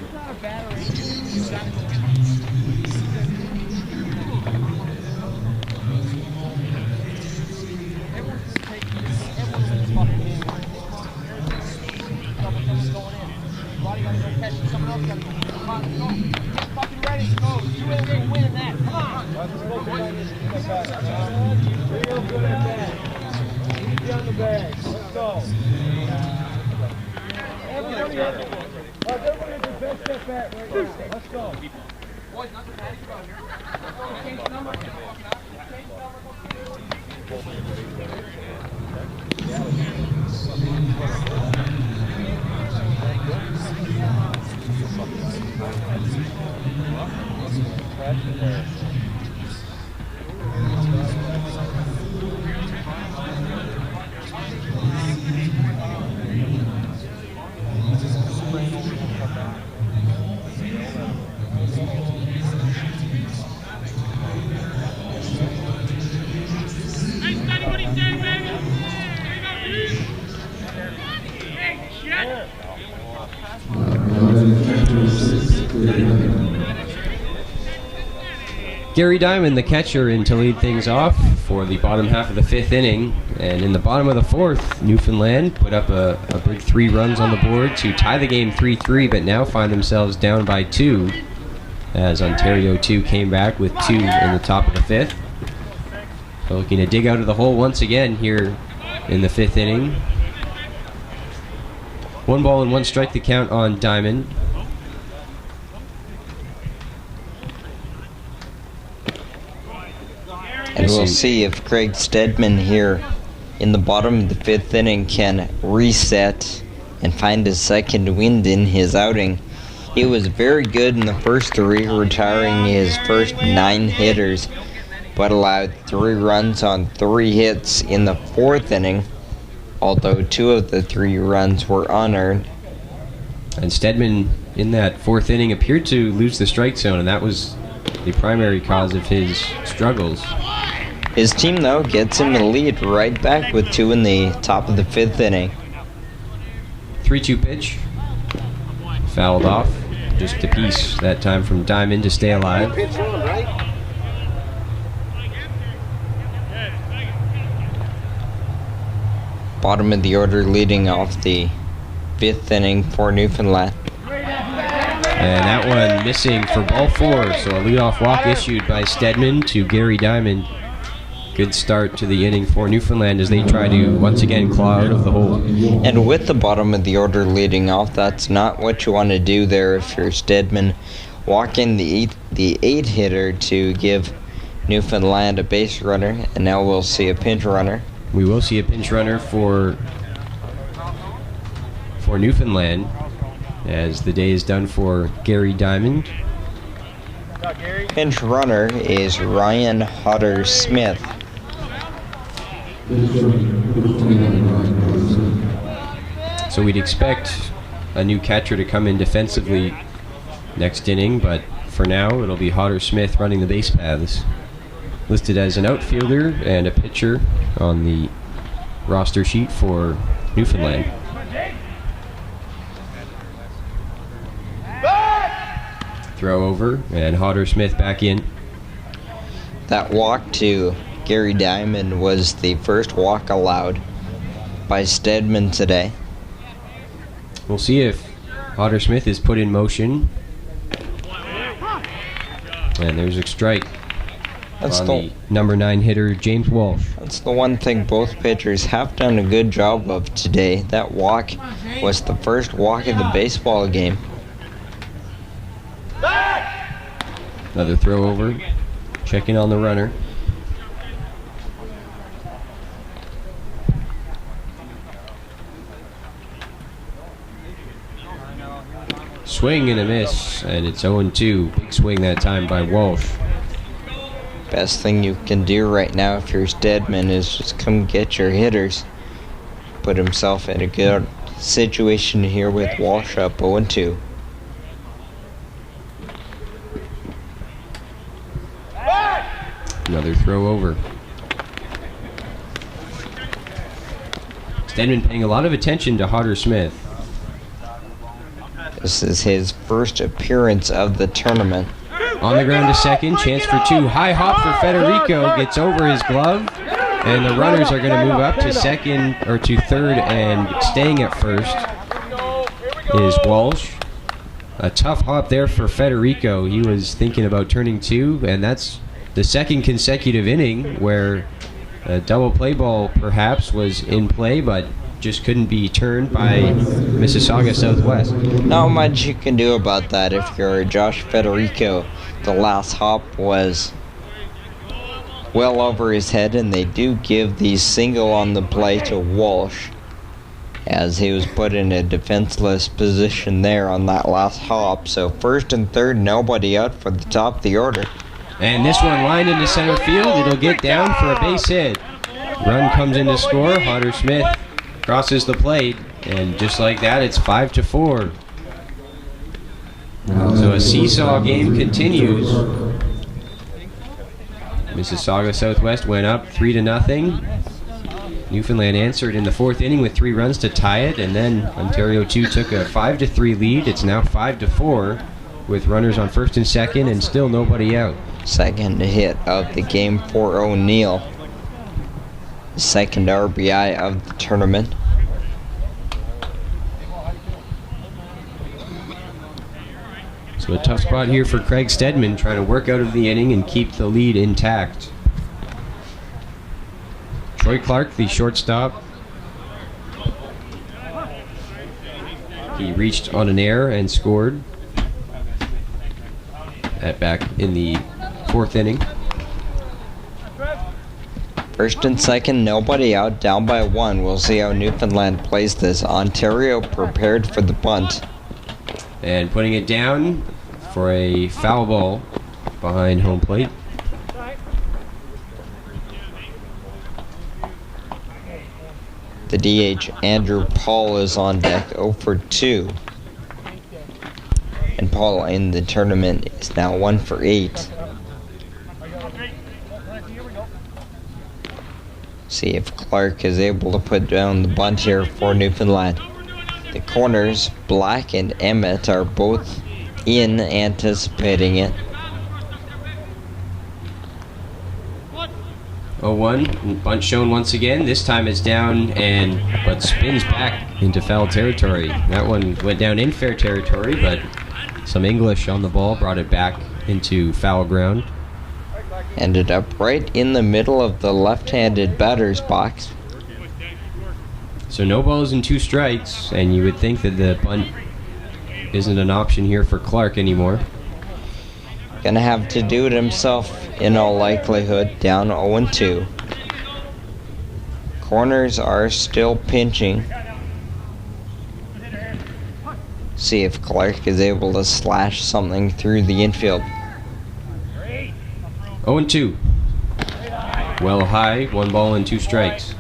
Gary Diamond, the catcher, in to lead things off for the bottom half of the 5th inning. And in the bottom of the 4th, Newfoundland put up a big 3 runs on the board to tie the game 3-3, but now find themselves down by 2 as Ontario 2 came back with 2 in the top of the 5th. So looking to dig out of the hole once again here in the 5th inning. 1 ball and 1 strike to count on Diamond. And we'll see if Craig Stedman here in the bottom of the 5th inning can reset and find his second wind in his outing. He was very good in the first 3, retiring his first 9 hitters, but allowed 3 runs on 3 hits in the 4th inning, although 2 of the 3 runs were unearned. And Stedman in that 4th inning appeared to lose the strike zone, and that was the primary cause of his struggles. His team, though, gets him the lead right back with 2 in the top of the 5th inning. 3-2 pitch. Fouled off. Just a piece that time from Diamond to stay alive. Bottom of the order leading off the 5th inning for Newfoundland. And that one missing for ball 4, so a leadoff walk issued by Stedman to Gary Diamond. Good start to the inning for Newfoundland as they try to once again claw out of the hole. And with the bottom of the order leading off, that's not what you want to do there if you're Stedman. Walking the 8 hitter to give Newfoundland a base runner, and now we'll see a pinch runner. We will see a pinch runner for Newfoundland as the day is done for Gary Diamond. Pinch runner is Ryan Hodder Smith. So we'd expect a new catcher to come in defensively next inning, but for now it'll be Hodder Smith running the base paths. Listed as an outfielder and a pitcher on the roster sheet for Newfoundland. Throw over, and Hodder Smith back in. That walk to Gary Diamond was the first walk allowed by Stedman today. We'll see if Hodder Smith is put in motion. And there's a strike on the number 9 hitter, James Walsh. That's the one thing both pitchers have done a good job of today. That walk was the first walk of the baseball game. Another throw over, checking on the runner. Swing and a miss, and it's 0-2. Big swing that time by Walsh. Best thing you can do right now if you're Stedman is just come get your hitters. Put himself in a good situation here with Walsh up 0-2. Another throw over. Stedman paying a lot of attention to Hodder Smith. This is his first appearance of the tournament. On the ground to second, chance for 2. High hop for Federico, gets over his glove, and the runners are going to move up to second or to third, and staying at first is Walsh. A tough hop there for Federico. He was thinking about turning 2, and that's the second consecutive inning where a double play ball perhaps was in play, but just couldn't be turned by Mississauga Southwest. Not much you can do about that if you're Josh Federico. The last hop was well over his head, and they do give the single on the play to Walsh, as he was put in a defenseless position there on that last hop. So first and third, nobody out for the top of the order. And this one lined into center field. It'll get down for a base hit. Run comes in to score. Hunter Smith crosses the plate, and just like that, it's 5-4. So a seesaw game continues. Mississauga Southwest went up 3-0. Newfoundland answered in the fourth inning with 3 runs to tie it, and then Ontario 2 took a 5-3 lead. It's now 5-4 with runners on first and second and still nobody out. Second hit of the game for O'Neill. Second RBI of the tournament. So a tough spot here for Craig Stedman, trying to work out of the inning and keep the lead intact. Troy Clark, the shortstop. He reached on an error and scored at back in the fourth inning. First and second, nobody out, down by 1. We'll see how Newfoundland plays this. Ontario prepared for the bunt. And putting it down for a foul ball behind home plate. The DH, Andrew Paul, is on deck, 0 for 2. And Paul in the tournament is now 1 for 8. See if Clark is able to put down the bunt here for Newfoundland. The corners, Black and Emmett, are both in, anticipating it. 0-1, bunt shown once again. This time it's down but spins back into foul territory. That one went down in fair territory, but some English on the ball brought it back into foul ground. Ended up right in the middle of the left-handed batter's box. So no balls and 2 strikes, and you would think that the bunt isn't an option here for Clark anymore. Gonna have to do it himself in all likelihood, down 0-2. Corners are still pinching. See if Clark is able to slash something through the infield. 0-2. Well high, 1 ball and 2 strikes.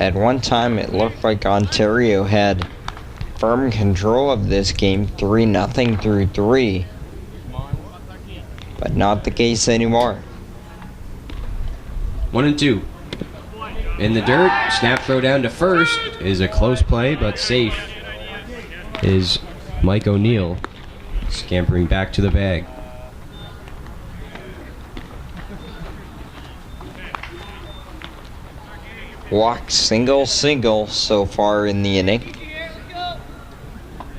At one time, it looked like Ontario had firm control of this game, 3-0 through 3. But not the case anymore. 1-2. In the dirt, snap throw down to first is a close play, but safe is Mike O'Neill, scampering back to the bag. Walk single so far in the inning.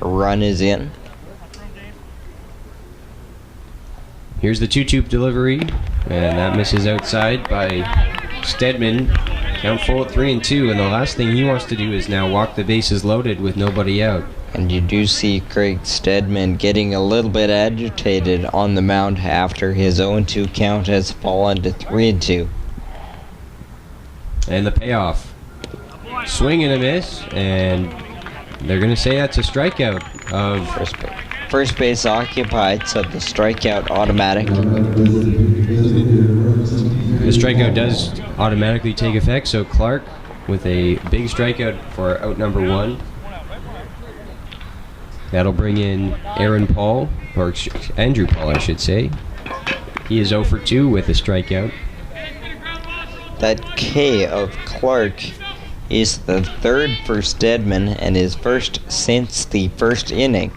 A run is in. Here's the 2-2 delivery, and that misses outside by Stedman. Count full at 3-2, and the last thing he wants to do is now walk the bases loaded with nobody out. And you do see Craig Stedman getting a little bit agitated on the mound after his 0-2 count has fallen to 3-2. And the payoff. Swing and a miss, and they're going to say that's a strikeout of First base occupied, so the strikeout automatic. The strikeout does automatically take effect, so Clark with a big strikeout for out number 1. That'll bring in Aaron Paul, or Andrew Paul, I should say. He is 0 for 2 with a strikeout. That K of Clark is the 3rd for Stedman and his first since the first inning.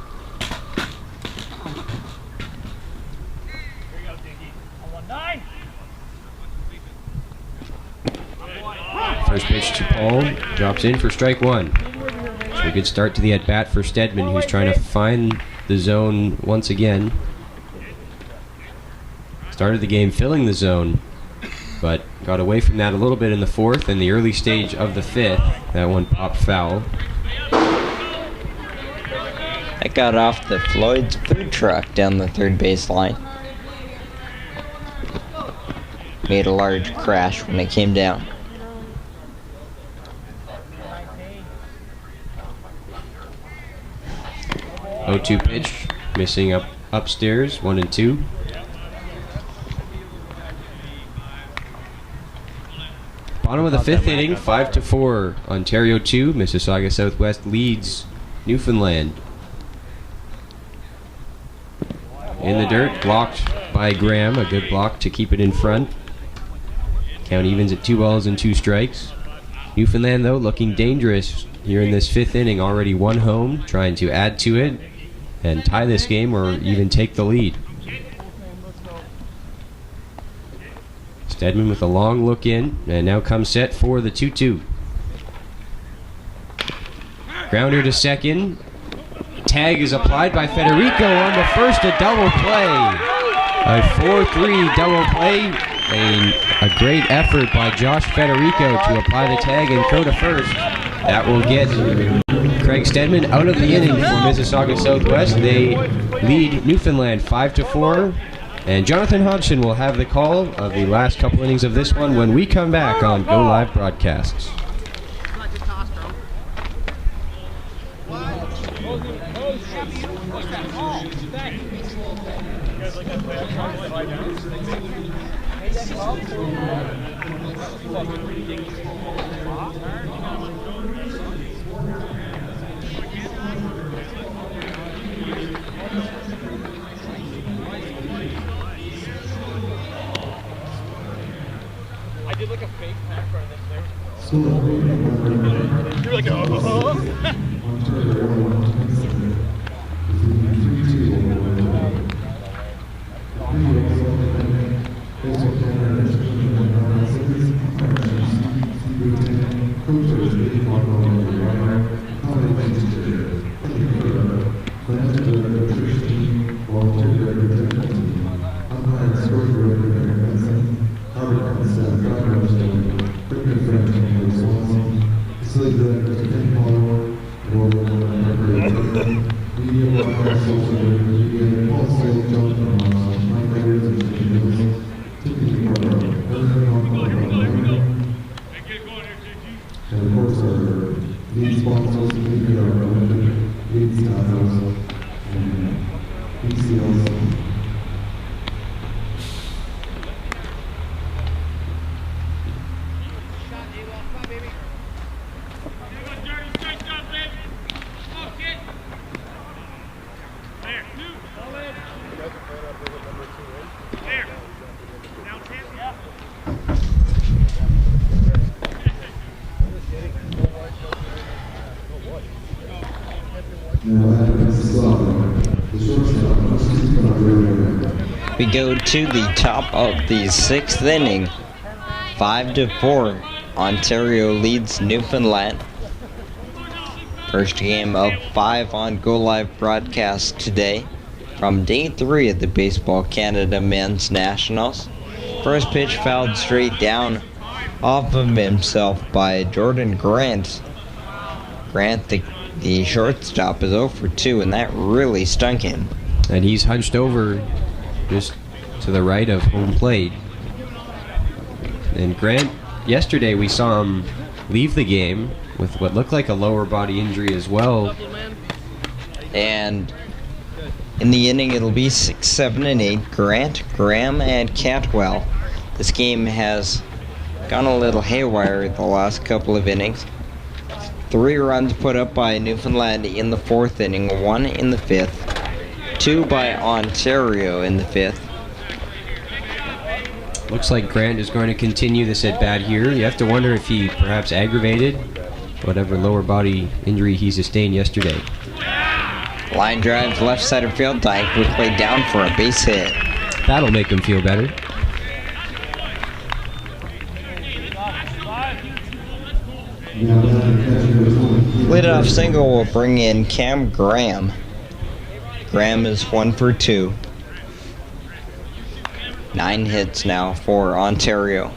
First pitch to Paul, drops in for strike 1. So a good start to the at-bat for Stedman, who's trying to find the zone once again. Started the game filling the zone, but got away from that a little bit in the 4th and the early stage of the 5th. That one popped foul. That got off the Floyd's food truck down the third baseline. made a large crash when it came down. O2 pitch, missing upstairs, 1-2. Bottom of the fifth inning, 5-4. Ontario 2, Mississauga Southwest leads Newfoundland. In the dirt, blocked by Graham, a good block to keep it in front. Count evens at 2 balls and 2 strikes. Newfoundland, though, looking dangerous here in this fifth inning. Already one home, trying to add to it and tie this game or even take the lead. Stedman with a long look in, and now comes set for the 2-2. Grounder to second. Tag is applied by Federico on the first, a double play. A 4-3 double play. A great effort by Josh Federico to apply the tag and throw to first. That will get Craig Stedman out of the inning for Mississauga Southwest. They lead Newfoundland 5-4. And Jonathan Hodgson will have the call of the last couple innings of this one when we come back on Go Live Broadcasts. I did like a fake pack for this there. You were like, oh. We go to the top of the sixth inning. 5-4. Ontario leads Newfoundland. First game of 5 on Go Live broadcast today from day 3 of the Baseball Canada Men's Nationals. First pitch fouled straight down off of himself by Jordan Grant. Grant, the shortstop, is 0 for 2, and that really stung him. And he's hunched over just to the right of home plate. And Grant, yesterday we saw him leave the game with what looked like a lower body injury as well. And in the inning, it'll be 6, 7, and 8. Grant, Graham, and Cantwell. This game has gone a little haywire the last couple of innings. 3 runs put up by Newfoundland in the 4th inning, 1 in the 5th, 2 by Ontario in the 5th. Looks like Grant is going to continue this at bat here. You have to wonder if he perhaps aggravated whatever lower body injury he sustained yesterday. Line drive left center field, dying quickly down for a base hit. That'll make him feel better. Leadoff single will bring in Cam Graham. Graham is 1 for 2. 9 hits now for Ontario.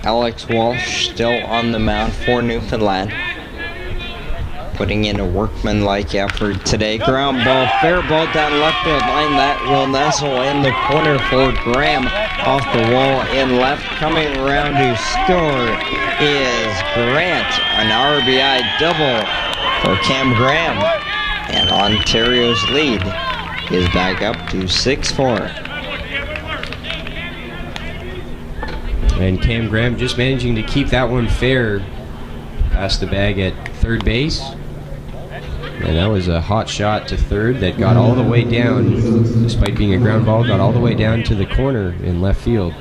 Alex Walsh still on the mound for Newfoundland. putting in a workmanlike effort today. Ground ball, fair ball down left field line. That will nestle in the corner for Graham. Off the wall in left. Coming around to score is Grant. An RBI double for Cam Graham. And Ontario's lead is back up to 6-4. And Cam Graham just managing to keep that one fair past the bag at third base. And that was a hot shot to third that got all the way down, despite being a ground ball, got all the way down to the corner in left field.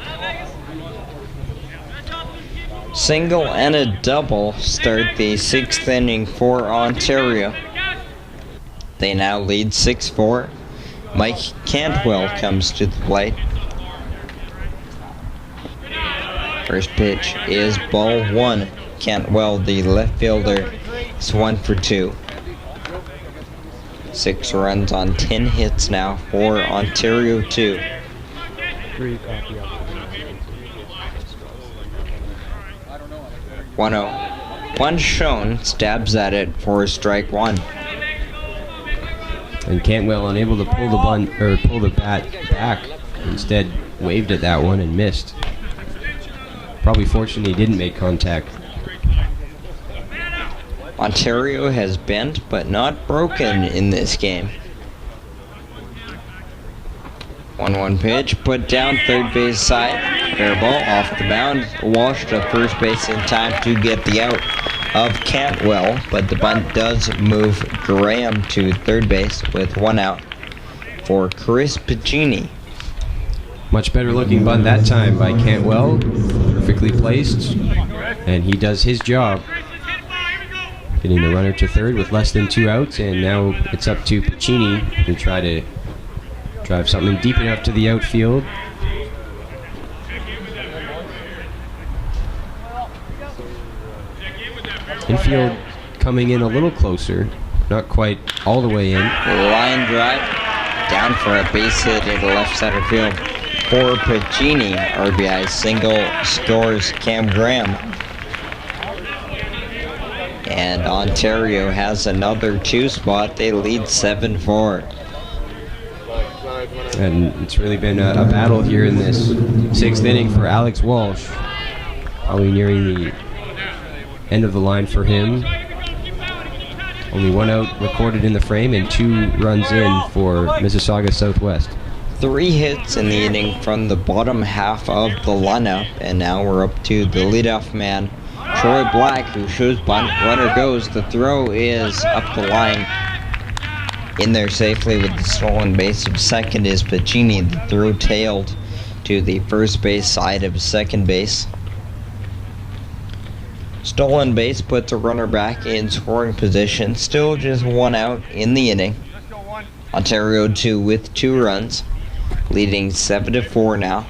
Single and a double start the 6th inning for Ontario. They now lead 6-4. Mike Cantwell comes to the plate. First pitch is ball 1. Cantwell, the left fielder, is 1 for 2. 6 runs on 10 hits now for Ontario 2. 1-0. One shown, stabs at it for strike 1. And Cantwell unable to pull the bunt or pull the bat back. Instead, waved at that one and missed. Probably fortunate he didn't make contact. Ontario has bent but not broken in this game. 1-1 pitch, put down third base side. Fair ball off the mound, washed to first base in time to get the out of Cantwell, but the bunt does move Graham to third base with 1 out for Chris Piccini. Much better looking bunt that time by Cantwell. Perfectly placed, and he does his job. Getting the runner to third with less than 2 outs, and now it's up to Piccini to try to drive something deep enough to the outfield. Infield coming in a little closer, not quite all the way in. Line drive, down for a base hit into left center field. For Piccini, RBI single scores Cam Graham. And Ontario has another 2 spot. They lead 7-4. And it's really been a battle here in this 6th inning for Alex Walsh. Probably nearing the end of the line for him. Only 1 out recorded in the frame and 2 runs in for Mississauga Southwest. 3 hits in the inning from the bottom half of the lineup, and now we're up to the leadoff man, Troy Black, who shows bunt. Runner goes. The throw is up the line. In there safely with the stolen base of second is Piccini. The throw tailed to the first base side of second base. Stolen base puts a runner back in scoring position. Still just 1 out in the inning. Ontario 2 with 2 runs, leading 7-4 now.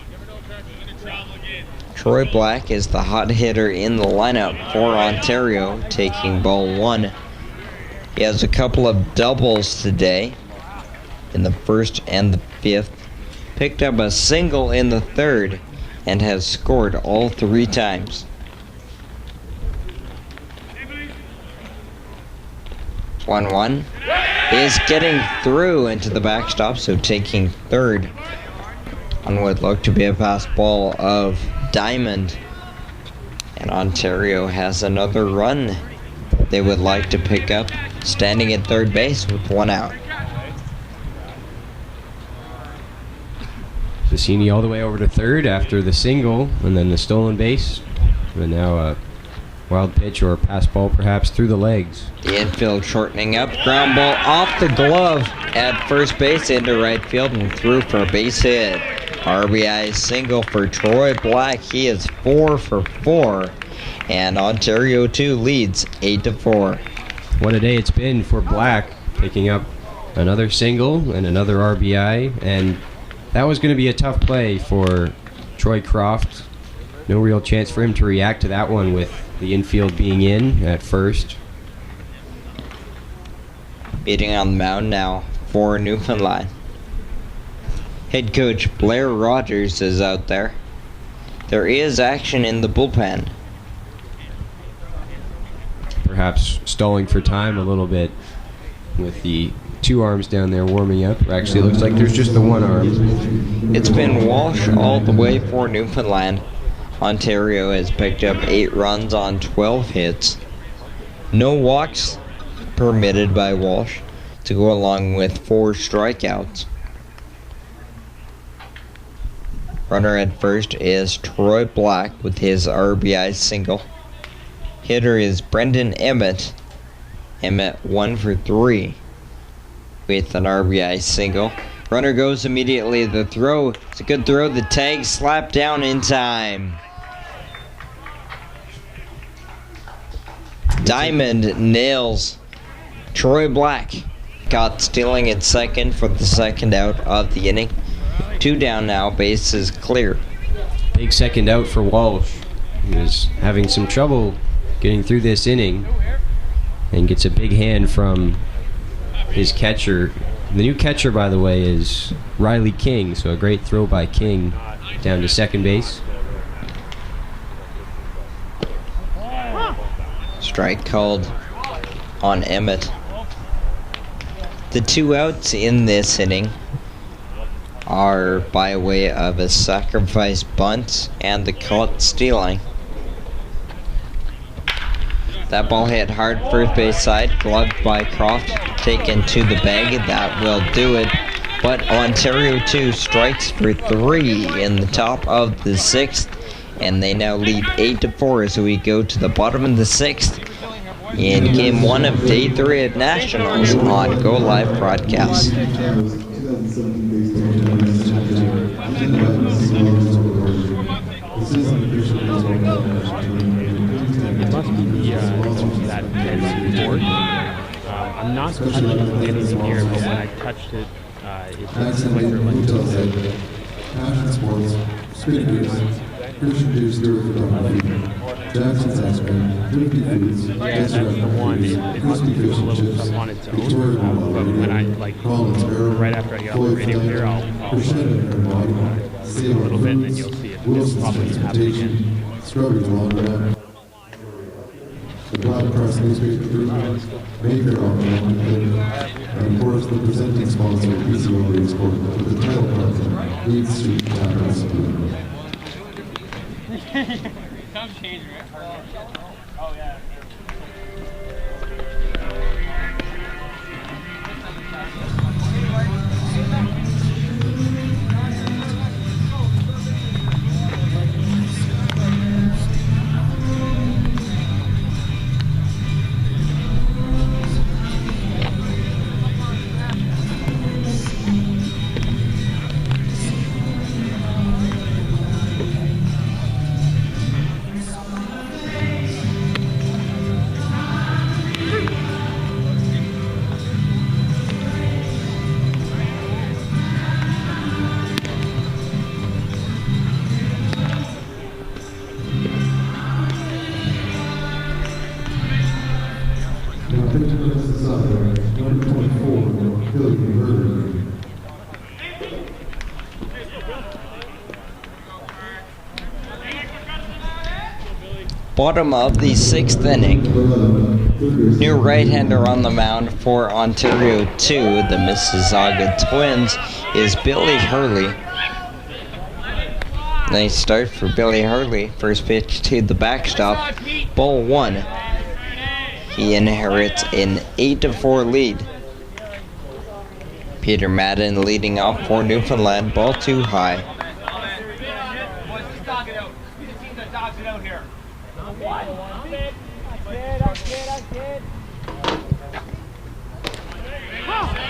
Troy Black is the hot hitter in the lineup for Ontario, taking ball 1. He has a couple of doubles today in the 1st and the 5th. Picked up a single in the 3rd and has scored all 3 times. 1-1 is getting through into the backstop, so taking 3rd on what looked to be a pass ball of Diamond. And Ontario has another run they would like to pick up, standing at third base with 1 out. Piccini all the way over to third after the single and then the stolen base. And now a wild pitch or a pass ball perhaps through the legs. The infield shortening up. Ground ball off the glove at first base into right field and through for a base hit. RBI single for Troy Black. He is 4 for 4. And Ontario 2 leads 8-4. What a day it's been for Black, picking up another single and another RBI. And that was going to be a tough play for Troy Croft. No real chance for him to react to that one with the infield being in at first. Beating on the mound now for Newfoundland. Head coach Blair Rogers is out there. There is action in the bullpen. perhaps stalling for time a little bit with the two arms down there warming up. Actually, it looks like there's just the one arm. It's been Walsh all the way for Newfoundland. Ontario has picked up 8 runs on 12 hits. No walks permitted by Walsh, to go along with 4 strikeouts. Runner at first is Troy Black with his RBI single. Hitter is Brendan Emmett. Emmett 1 for 3 with an RBI single. Runner goes immediately. The throw, it's a good throw. The tag slapped down in time. Diamond nails Troy Black. Caught stealing at second for the second out of the inning. 2 down now, bases clear. Big second out for Walsh. He was having some trouble getting through this inning and gets a big hand from his catcher. The new catcher, by the way, is Riley King, so a great throw by King down to second base. Strike called on Emmett. The 2 outs in this inning are by way of a sacrifice bunt and the caught stealing. That ball hit hard first base side, gloved by Croft, taken to the bag. That will do it. But Ontario 2 strikes for 3 in the top of the 6th, and they now lead 8-4 as we go to the bottom of the 6th in Game 1 of Day 3 of Nationals on Go Live Broadcast. It must be that dense board. I'm not touching anything here, but when I touched it, it looks like they're like Passion Sports, Speed Gears, Christian Juice, Jackson's Ice Cream, Flippy Foods, yeah, that's the one. It must be doing a little stuff on its own. But when I, like, right after I get off the radio here, I'll see a little bit and then you'll see it. It'll probably happen again. Strawberries along the way. The Black Press Newspaper Group, Maker on and of course the presenting sponsor of BC Sport with the title partner, Reed Street Tavern Saloon. Some change, right? Oh, yeah. Bottom of the 6th inning. New right-hander on the mound for Ontario 2, the Mississauga Twins, is Billy Hurley. Nice start for Billy Hurley. First pitch to the backstop, ball 1. He inherits an 8-4 lead. Peter Madden leading off for Newfoundland, ball 2 high.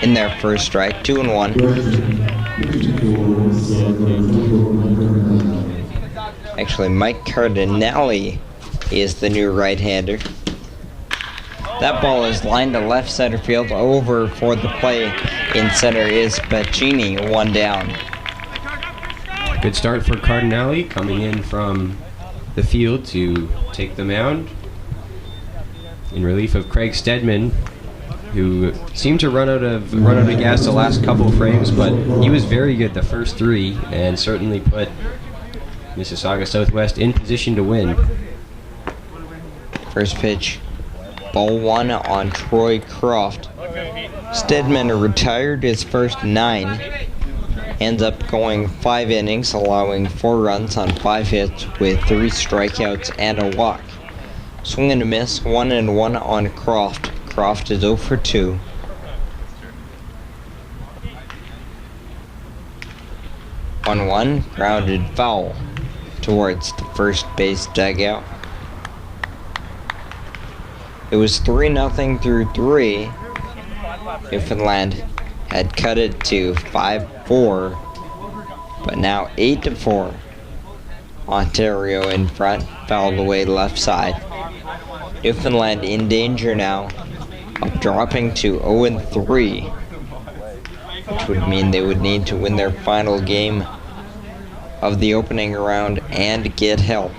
In their first strike, 2-1. Actually, Mike Cardinale is the new right-hander. That ball is lined to left center field. Over for the play in center is Pacini, 1 down. Good start for Cardinale, coming in from the field to take the mound in relief of Craig Stedman, who seemed to run out of gas the last couple of frames, but he was very good the first 3 and certainly put Mississauga Southwest in position to win. First pitch Ball 1 on Troy Croft. Stedman retired his first 9. Ends up going 5 innings, allowing 4 runs on 5 hits with 3 strikeouts and a walk. Swing and a miss, 1-1 on Croft. Croft is 0 for 2. One, grounded foul towards the first base dugout. It was 3-0 through 3. Newfoundland had cut it to 5-4, but now 8-4. Ontario in front, fouled away left side. Newfoundland in danger now of dropping to 0-3, which would mean they would need to win their final game of the opening round and get help.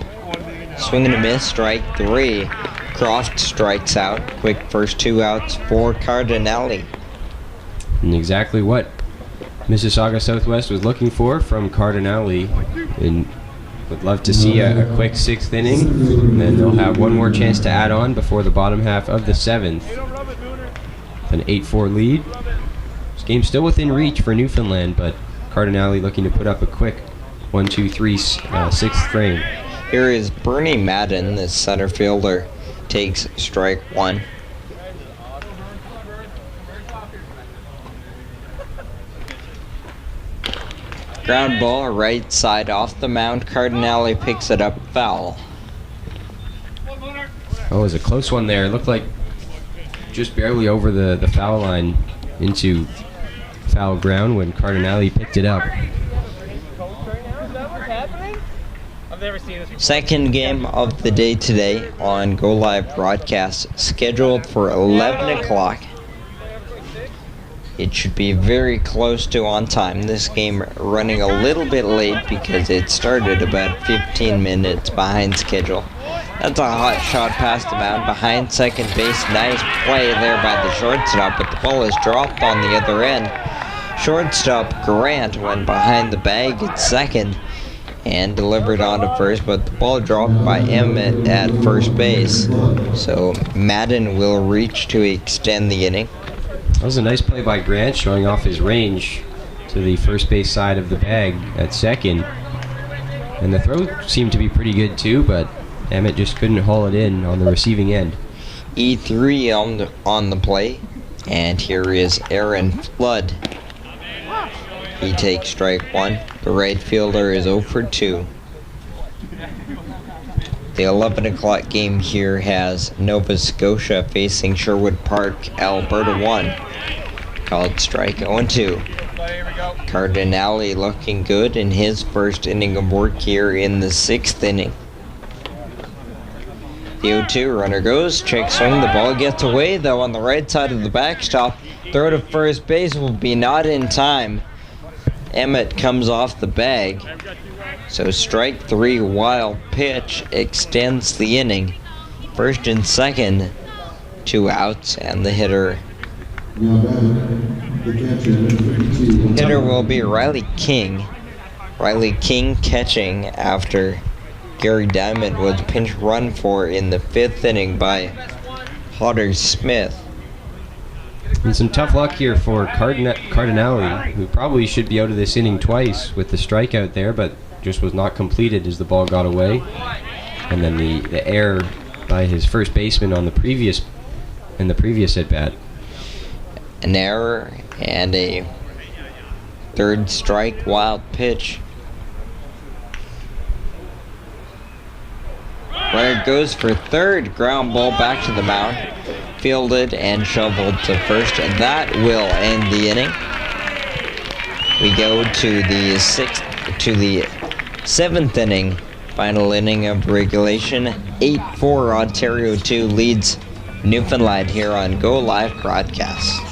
Swing and a miss, strike 3. Croft strikes out. Quick first 2 outs for Cardinale. And exactly what Mississauga Southwest was looking for from Cardinale, and would love to see a quick 6th inning, and then they'll have one more chance to add on before the bottom half of the 7th. An 8-4 lead. This game's still within reach for Newfoundland, but Cardinale looking to put up a quick 6th frame. Here is Bernie Madden, the center fielder, takes strike 1. Ground ball, right side off the mound. Cardinale picks it up, foul. Oh, it was a close one there. It looked like just barely over the foul line into foul ground when Cardinale picked it up. Second game of the day today on Go Live broadcast, scheduled for 11 o'clock. It should be very close to on time. This game running a little bit late because it started about 15 minutes behind schedule. That's a hot shot past the mound behind second base. Nice play there by the shortstop, but the ball is dropped on the other end. Shortstop Grant went behind the bag at second and delivered on to first, but the ball dropped by Emmett at first base. So Madden will reach to extend the inning. That was a nice play by Grant, showing off his range to the first base side of the bag at second. And the throw seemed to be pretty good too, but Emmett just couldn't haul it in on the receiving end. E3 on the play, and here is Aaron Flood. He takes strike 1. The right fielder is 0 for 2. The 11 o'clock game here has Nova Scotia facing Sherwood Park, Alberta 1. Called strike 0-2. Cardinale looking good in his first inning of work here in the 6th inning. The 0-2 runner goes, check swing, the ball gets away though on the right side of the backstop. Throw to first base will be not in time. Emmett comes off the bag. So strike 3, wild pitch, extends the inning. First and second, 2 outs, and the hitter will be Riley King. Riley King catching after Gary Diamond was pinch run for in the 5th inning by Hodder Smith. And some tough luck here for Cardinale, who probably should be out of this inning twice with the strikeout there, but just was not completed as the ball got away. And then the error by his first baseman on the previous at bat. An error and a 3rd strike, wild pitch. Runner goes for 3rd, ground ball back to the mound. Fielded and shoveled to first, and that will end the inning. We go to the 7th inning, final inning of regulation. 8-4 Ontario 2 leads Newfoundland here on Go Live broadcast.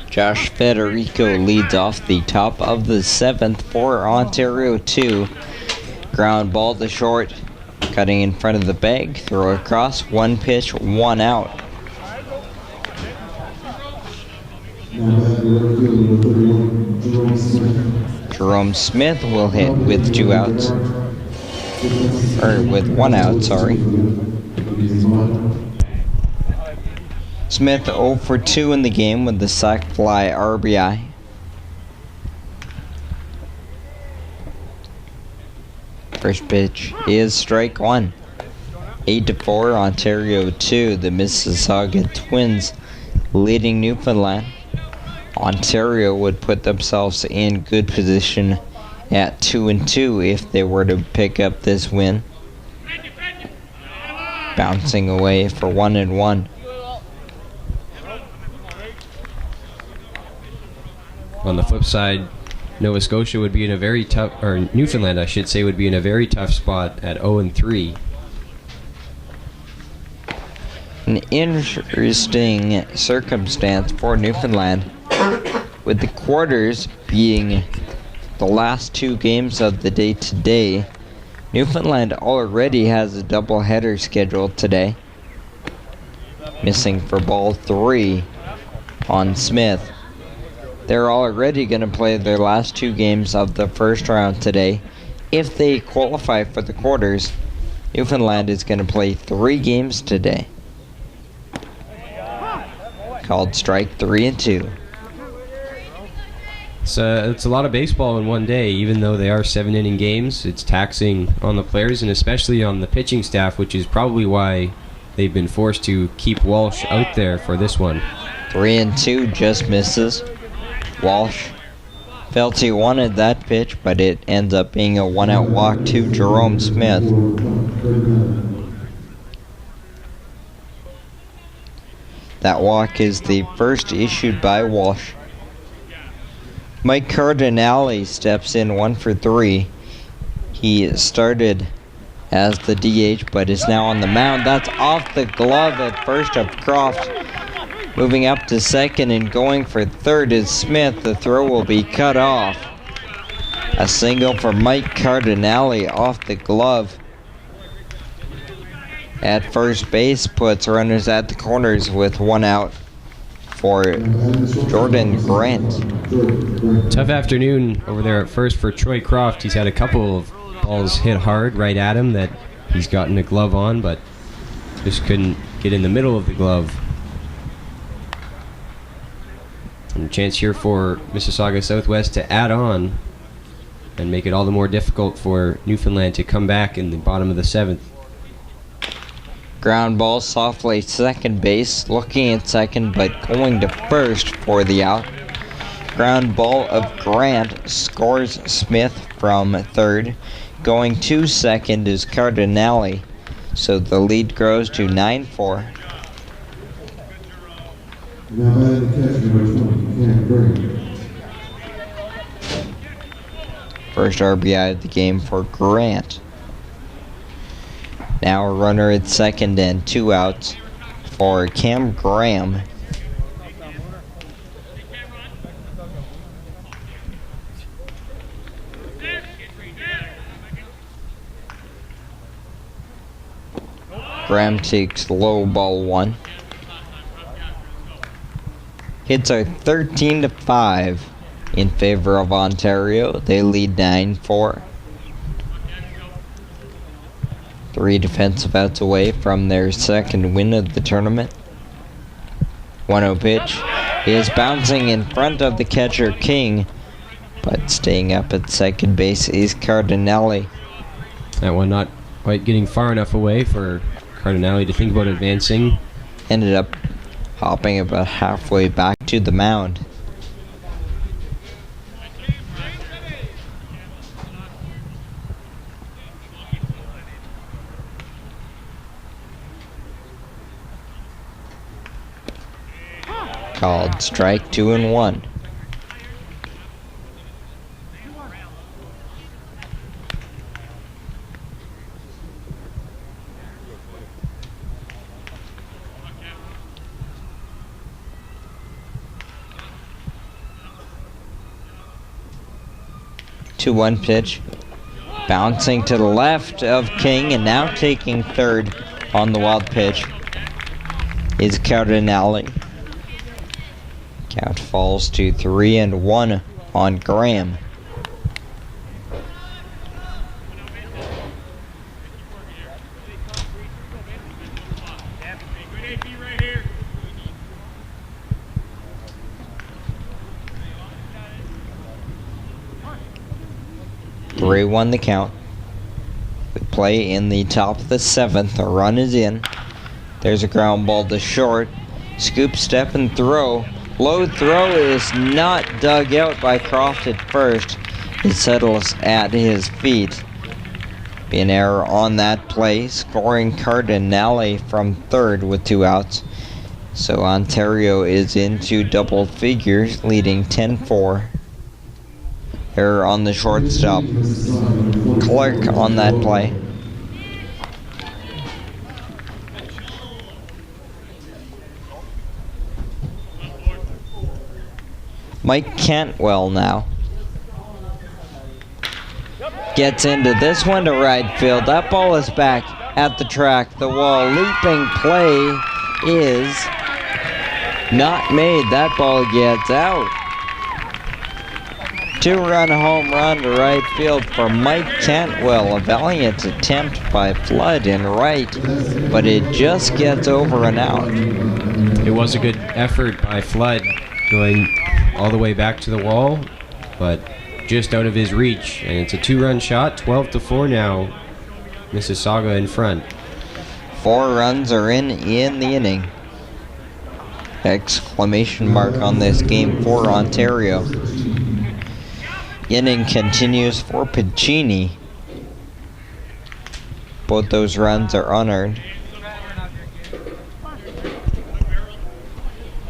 Josh Federico leads off the top of the 7th for Ontario 2. Ground ball to short, cutting in front of the bag, throw across, 1 pitch, 1 out. Jerome Smith will hit with 2 outs. Or with 1 out, sorry. Smith 0 for 2 in the game with the sac fly RBI. First pitch is strike 1. 8-4, Ontario 2. The Mississauga Twins leading Newfoundland. Ontario would put themselves in good position at 2-2 if they were to pick up this win. Bouncing away for 1-1. On the flip side, Nova Scotia would be in a very tough, or Newfoundland, I should say, would be in a very tough spot at 0-3. An interesting circumstance for Newfoundland, with the quarters being the last 2 games of the day today. Newfoundland already has a doubleheader scheduled today. Missing for ball 3 on Smith. They're already going to play their last 2 games of the first round today. If they qualify for the quarters, Newfoundland is going to play 3 games today. Called strike 3-2. It's a lot of baseball in one day, even though they are 7-inning games. It's taxing on the players and especially on the pitching staff, which is probably why they've been forced to keep Walsh out there for this one. 3-2 just misses. Walsh felt he wanted that pitch, but it ends up being a 1-out walk to Jerome Smith. That walk is the first issued by Walsh. Mike Cardinale steps in 1 for 3. He started as the DH, but is now on the mound. That's off the glove at first of Croft. Moving up to second and going for third is Smith. The throw will be cut off. A single for Mike Cardinale off the glove. At first base puts runners at the corners with 1 out for Jordan Grant. Tough afternoon over there at first for Troy Croft. He's had a couple of balls hit hard right at him that he's gotten a glove on, but just couldn't get in the middle of the glove. And a chance here for Mississauga Southwest to add on and make it all the more difficult for Newfoundland to come back in the bottom of the 7th. Ground ball softly second base, looking at second but going to first for the out. Ground ball of Grant scores Smith from third. Going to second is Cardinale, so the lead grows to 9-4. Now batting catcher number 20, Cam Grant. First RBI of the game for Grant. Now a runner at second and 2 outs for Cam Graham. Graham takes low ball 1. Hits are 13-5 in favor of Ontario. They lead 9-4. 3 defensive outs away from their second win of the tournament. 1-0 pitch is bouncing in front of the catcher King, but staying up at second base is Cardinale. That one not quite getting far enough away for Cardinale to think about advancing. Ended up hopping about halfway back to the mound. Called strike 2-1. 2-1 pitch. Bouncing to the left of King, and now taking third on the wild pitch is Cardinale. Count falls to 3-1 on Graham. Three won the count. We play in the top of the 7th. A run is in. There's a ground ball to short. Scoop, step, and throw. Low throw is not dug out by Croft at first. It settles at his feet. Be an error on that play, scoring Cardinale from third with 2 outs. So Ontario is into double figures, leading 10-4. Error on the shortstop. Clark on that play. Mike Cantwell now gets into this one to right field. That ball is back at the track. The wall leaping play is not made. That ball gets out. 2-run home run to right field for Mike Cantwell. A valiant attempt by Flood in right, but it just gets over and out. It was a good effort by Flood, going all the way back to the wall, but just out of his reach. And it's a 2-run shot, 12-4 now. Mississauga in front. 4 runs are in the inning. Exclamation mark on this game for Ontario. Inning continues for Piccini. Both those runs are unearned.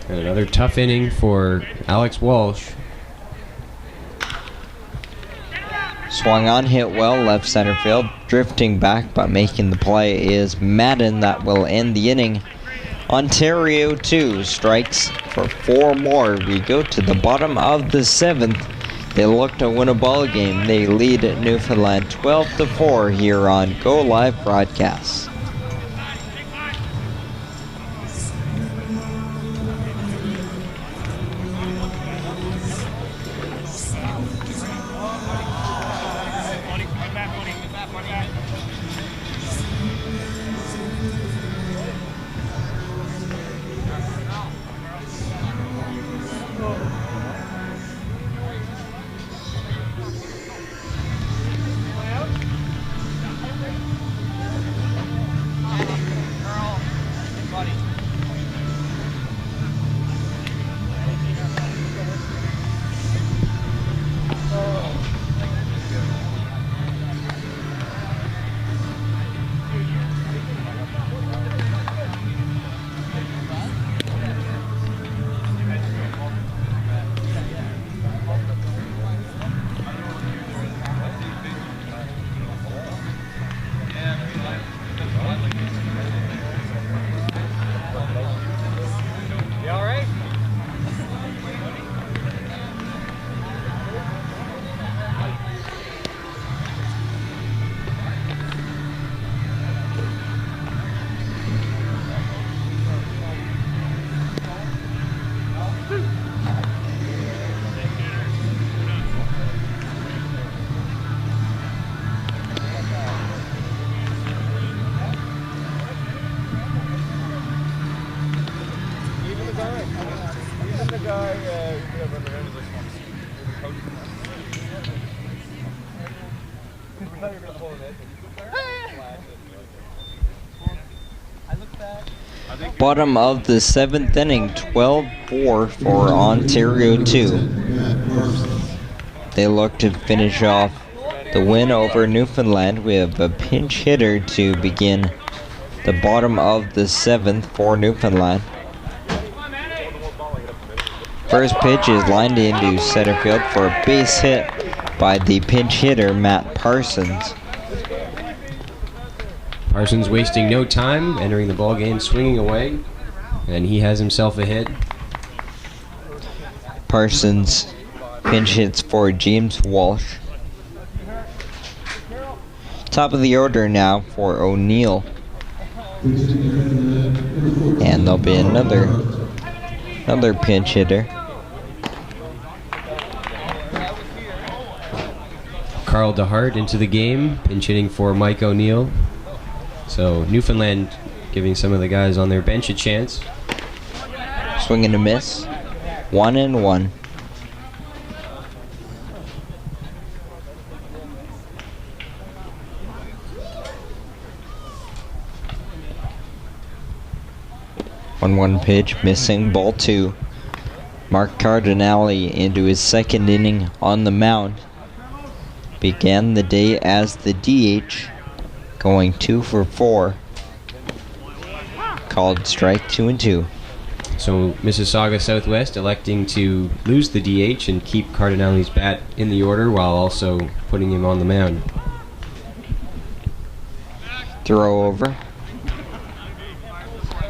And another tough inning for Alex Walsh. Swung on, hit well, left center field. Drifting back but making the play is Madden. That will end the inning. Ontario 2 strikes for 4 more. We go to the bottom of the 7th. They look to win a ball game. They lead at Newfoundland 12-4 here on Go Live Broadcasts. Bottom of the 7th inning, 12-4 for Ontario 2. They look to finish off the win over Newfoundland. We have a pinch hitter to begin the bottom of the 7th for Newfoundland. First pitch is lined into center field for a base hit by the pinch hitter, Matt Parsons. Parsons wasting no time, entering the ball game, swinging away, and he has himself a hit. Parsons pinch hits for James Walsh. Top of the order now for O'Neill. And there'll be another pinch hitter. Carl DeHart into the game, pinch hitting for Mike O'Neill. So Newfoundland giving some of the guys on their bench a chance. Swing and a miss. 1-1. One pitch, missing, ball 2. Mark Cardinale into his second inning on the mound. Began the day as the DH, going 2 for 4. Called strike 2-2. So Mississauga Southwest electing to lose the DH and keep Cardinale's bat in the order while also putting him on the mound. Throw over.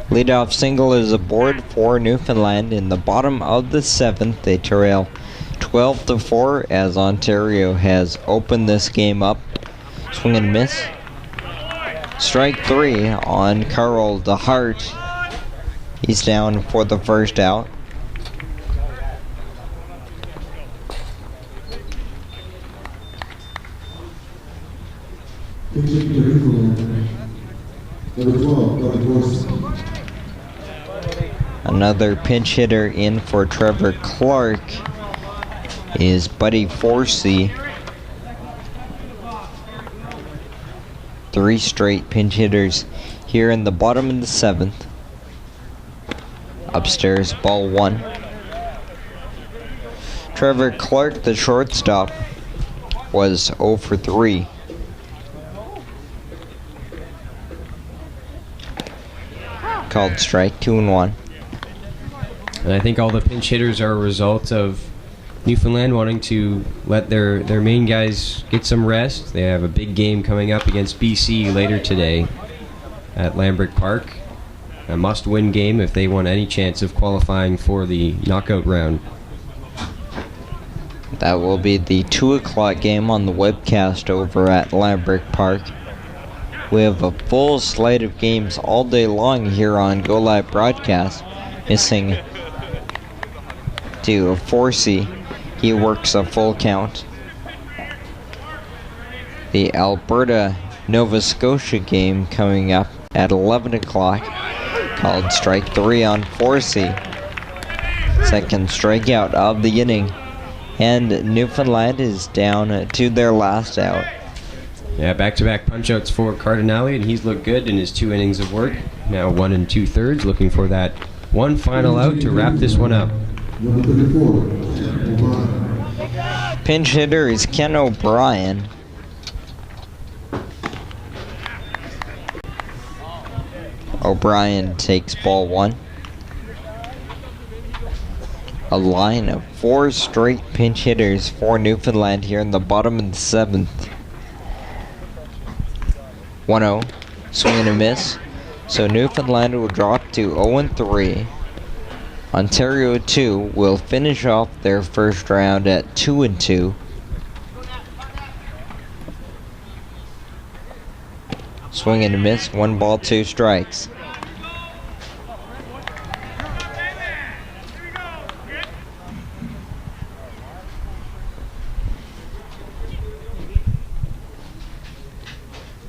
Leadoff single is aboard for Newfoundland. In the bottom of the 7th, they trail 12-4 as Ontario has opened this game up. Swing and a miss. Strike 3 on Carl DeHart. He's down for the first out. Another pinch hitter in for Trevor Clark is Buddy Forsey. 3 straight pinch hitters here in the bottom of the 7th. Upstairs, ball 1. Trevor Clark, the shortstop, was 0 for 3. Called strike 2-1. And I think all the pinch hitters are a result of Newfoundland wanting to let their main guys get some rest. They have a big game coming up against BC later today at Lambrick Park. A must-win game if they want any chance of qualifying for the knockout round. That will be the 2 o'clock game on the webcast over at Lambrick Park. We have a full slate of games all day long here on Go Live Broadcast. Missing to Forsey. He works a full count. The Alberta-Nova Scotia game coming up at 11 o'clock. Called strike 3 on Forsey. Second strikeout of the inning. And Newfoundland is down to their last out. Yeah, back-to-back punch-outs for Cardinale, and he's looked good in his 2 innings of work. Now 1 2/3, looking for that one final out to wrap this one up. Pinch hitter is Ken O'Brien. O'Brien takes ball 1. A line of 4 straight pinch hitters for Newfoundland here in the bottom of the 7th. 1-0. Swing and a miss. So Newfoundland will drop to 0-3. Ontario 2 will finish off their first round at 2-2. Swing and a miss. 1 ball, 2 strikes.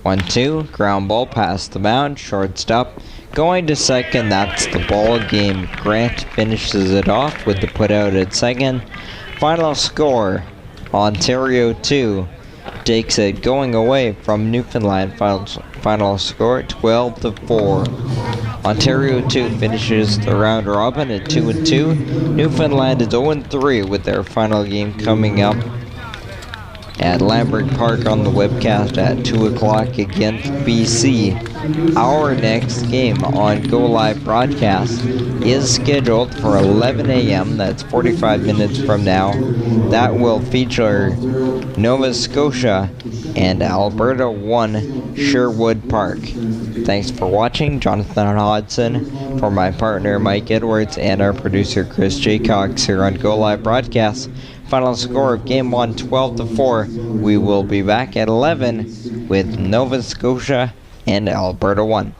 One, 2, ground ball past the mound, shortstop going to second. That's the ball game. Grant finishes it off with the putout at second. Final score: Ontario 2 takes it going away from Newfoundland. Final score 12-4. Ontario 2 finishes the round robin at 2-2. Newfoundland is 0-3 with their final game coming up at Lambrick Park on the webcast at 2 o'clock against BC. Our next game on Go Live Broadcast is scheduled for 11 a.m. That's 45 minutes from now. That will feature Nova Scotia and Alberta 1 Sherwood Park. Thanks for watching. Jonathan Hodson, for my partner Mike Edwards, and our producer Chris J. Cox here on Go Live Broadcast. Final score of Game 1, 12-4. We will be back at 11 with Nova Scotia and Alberta 1.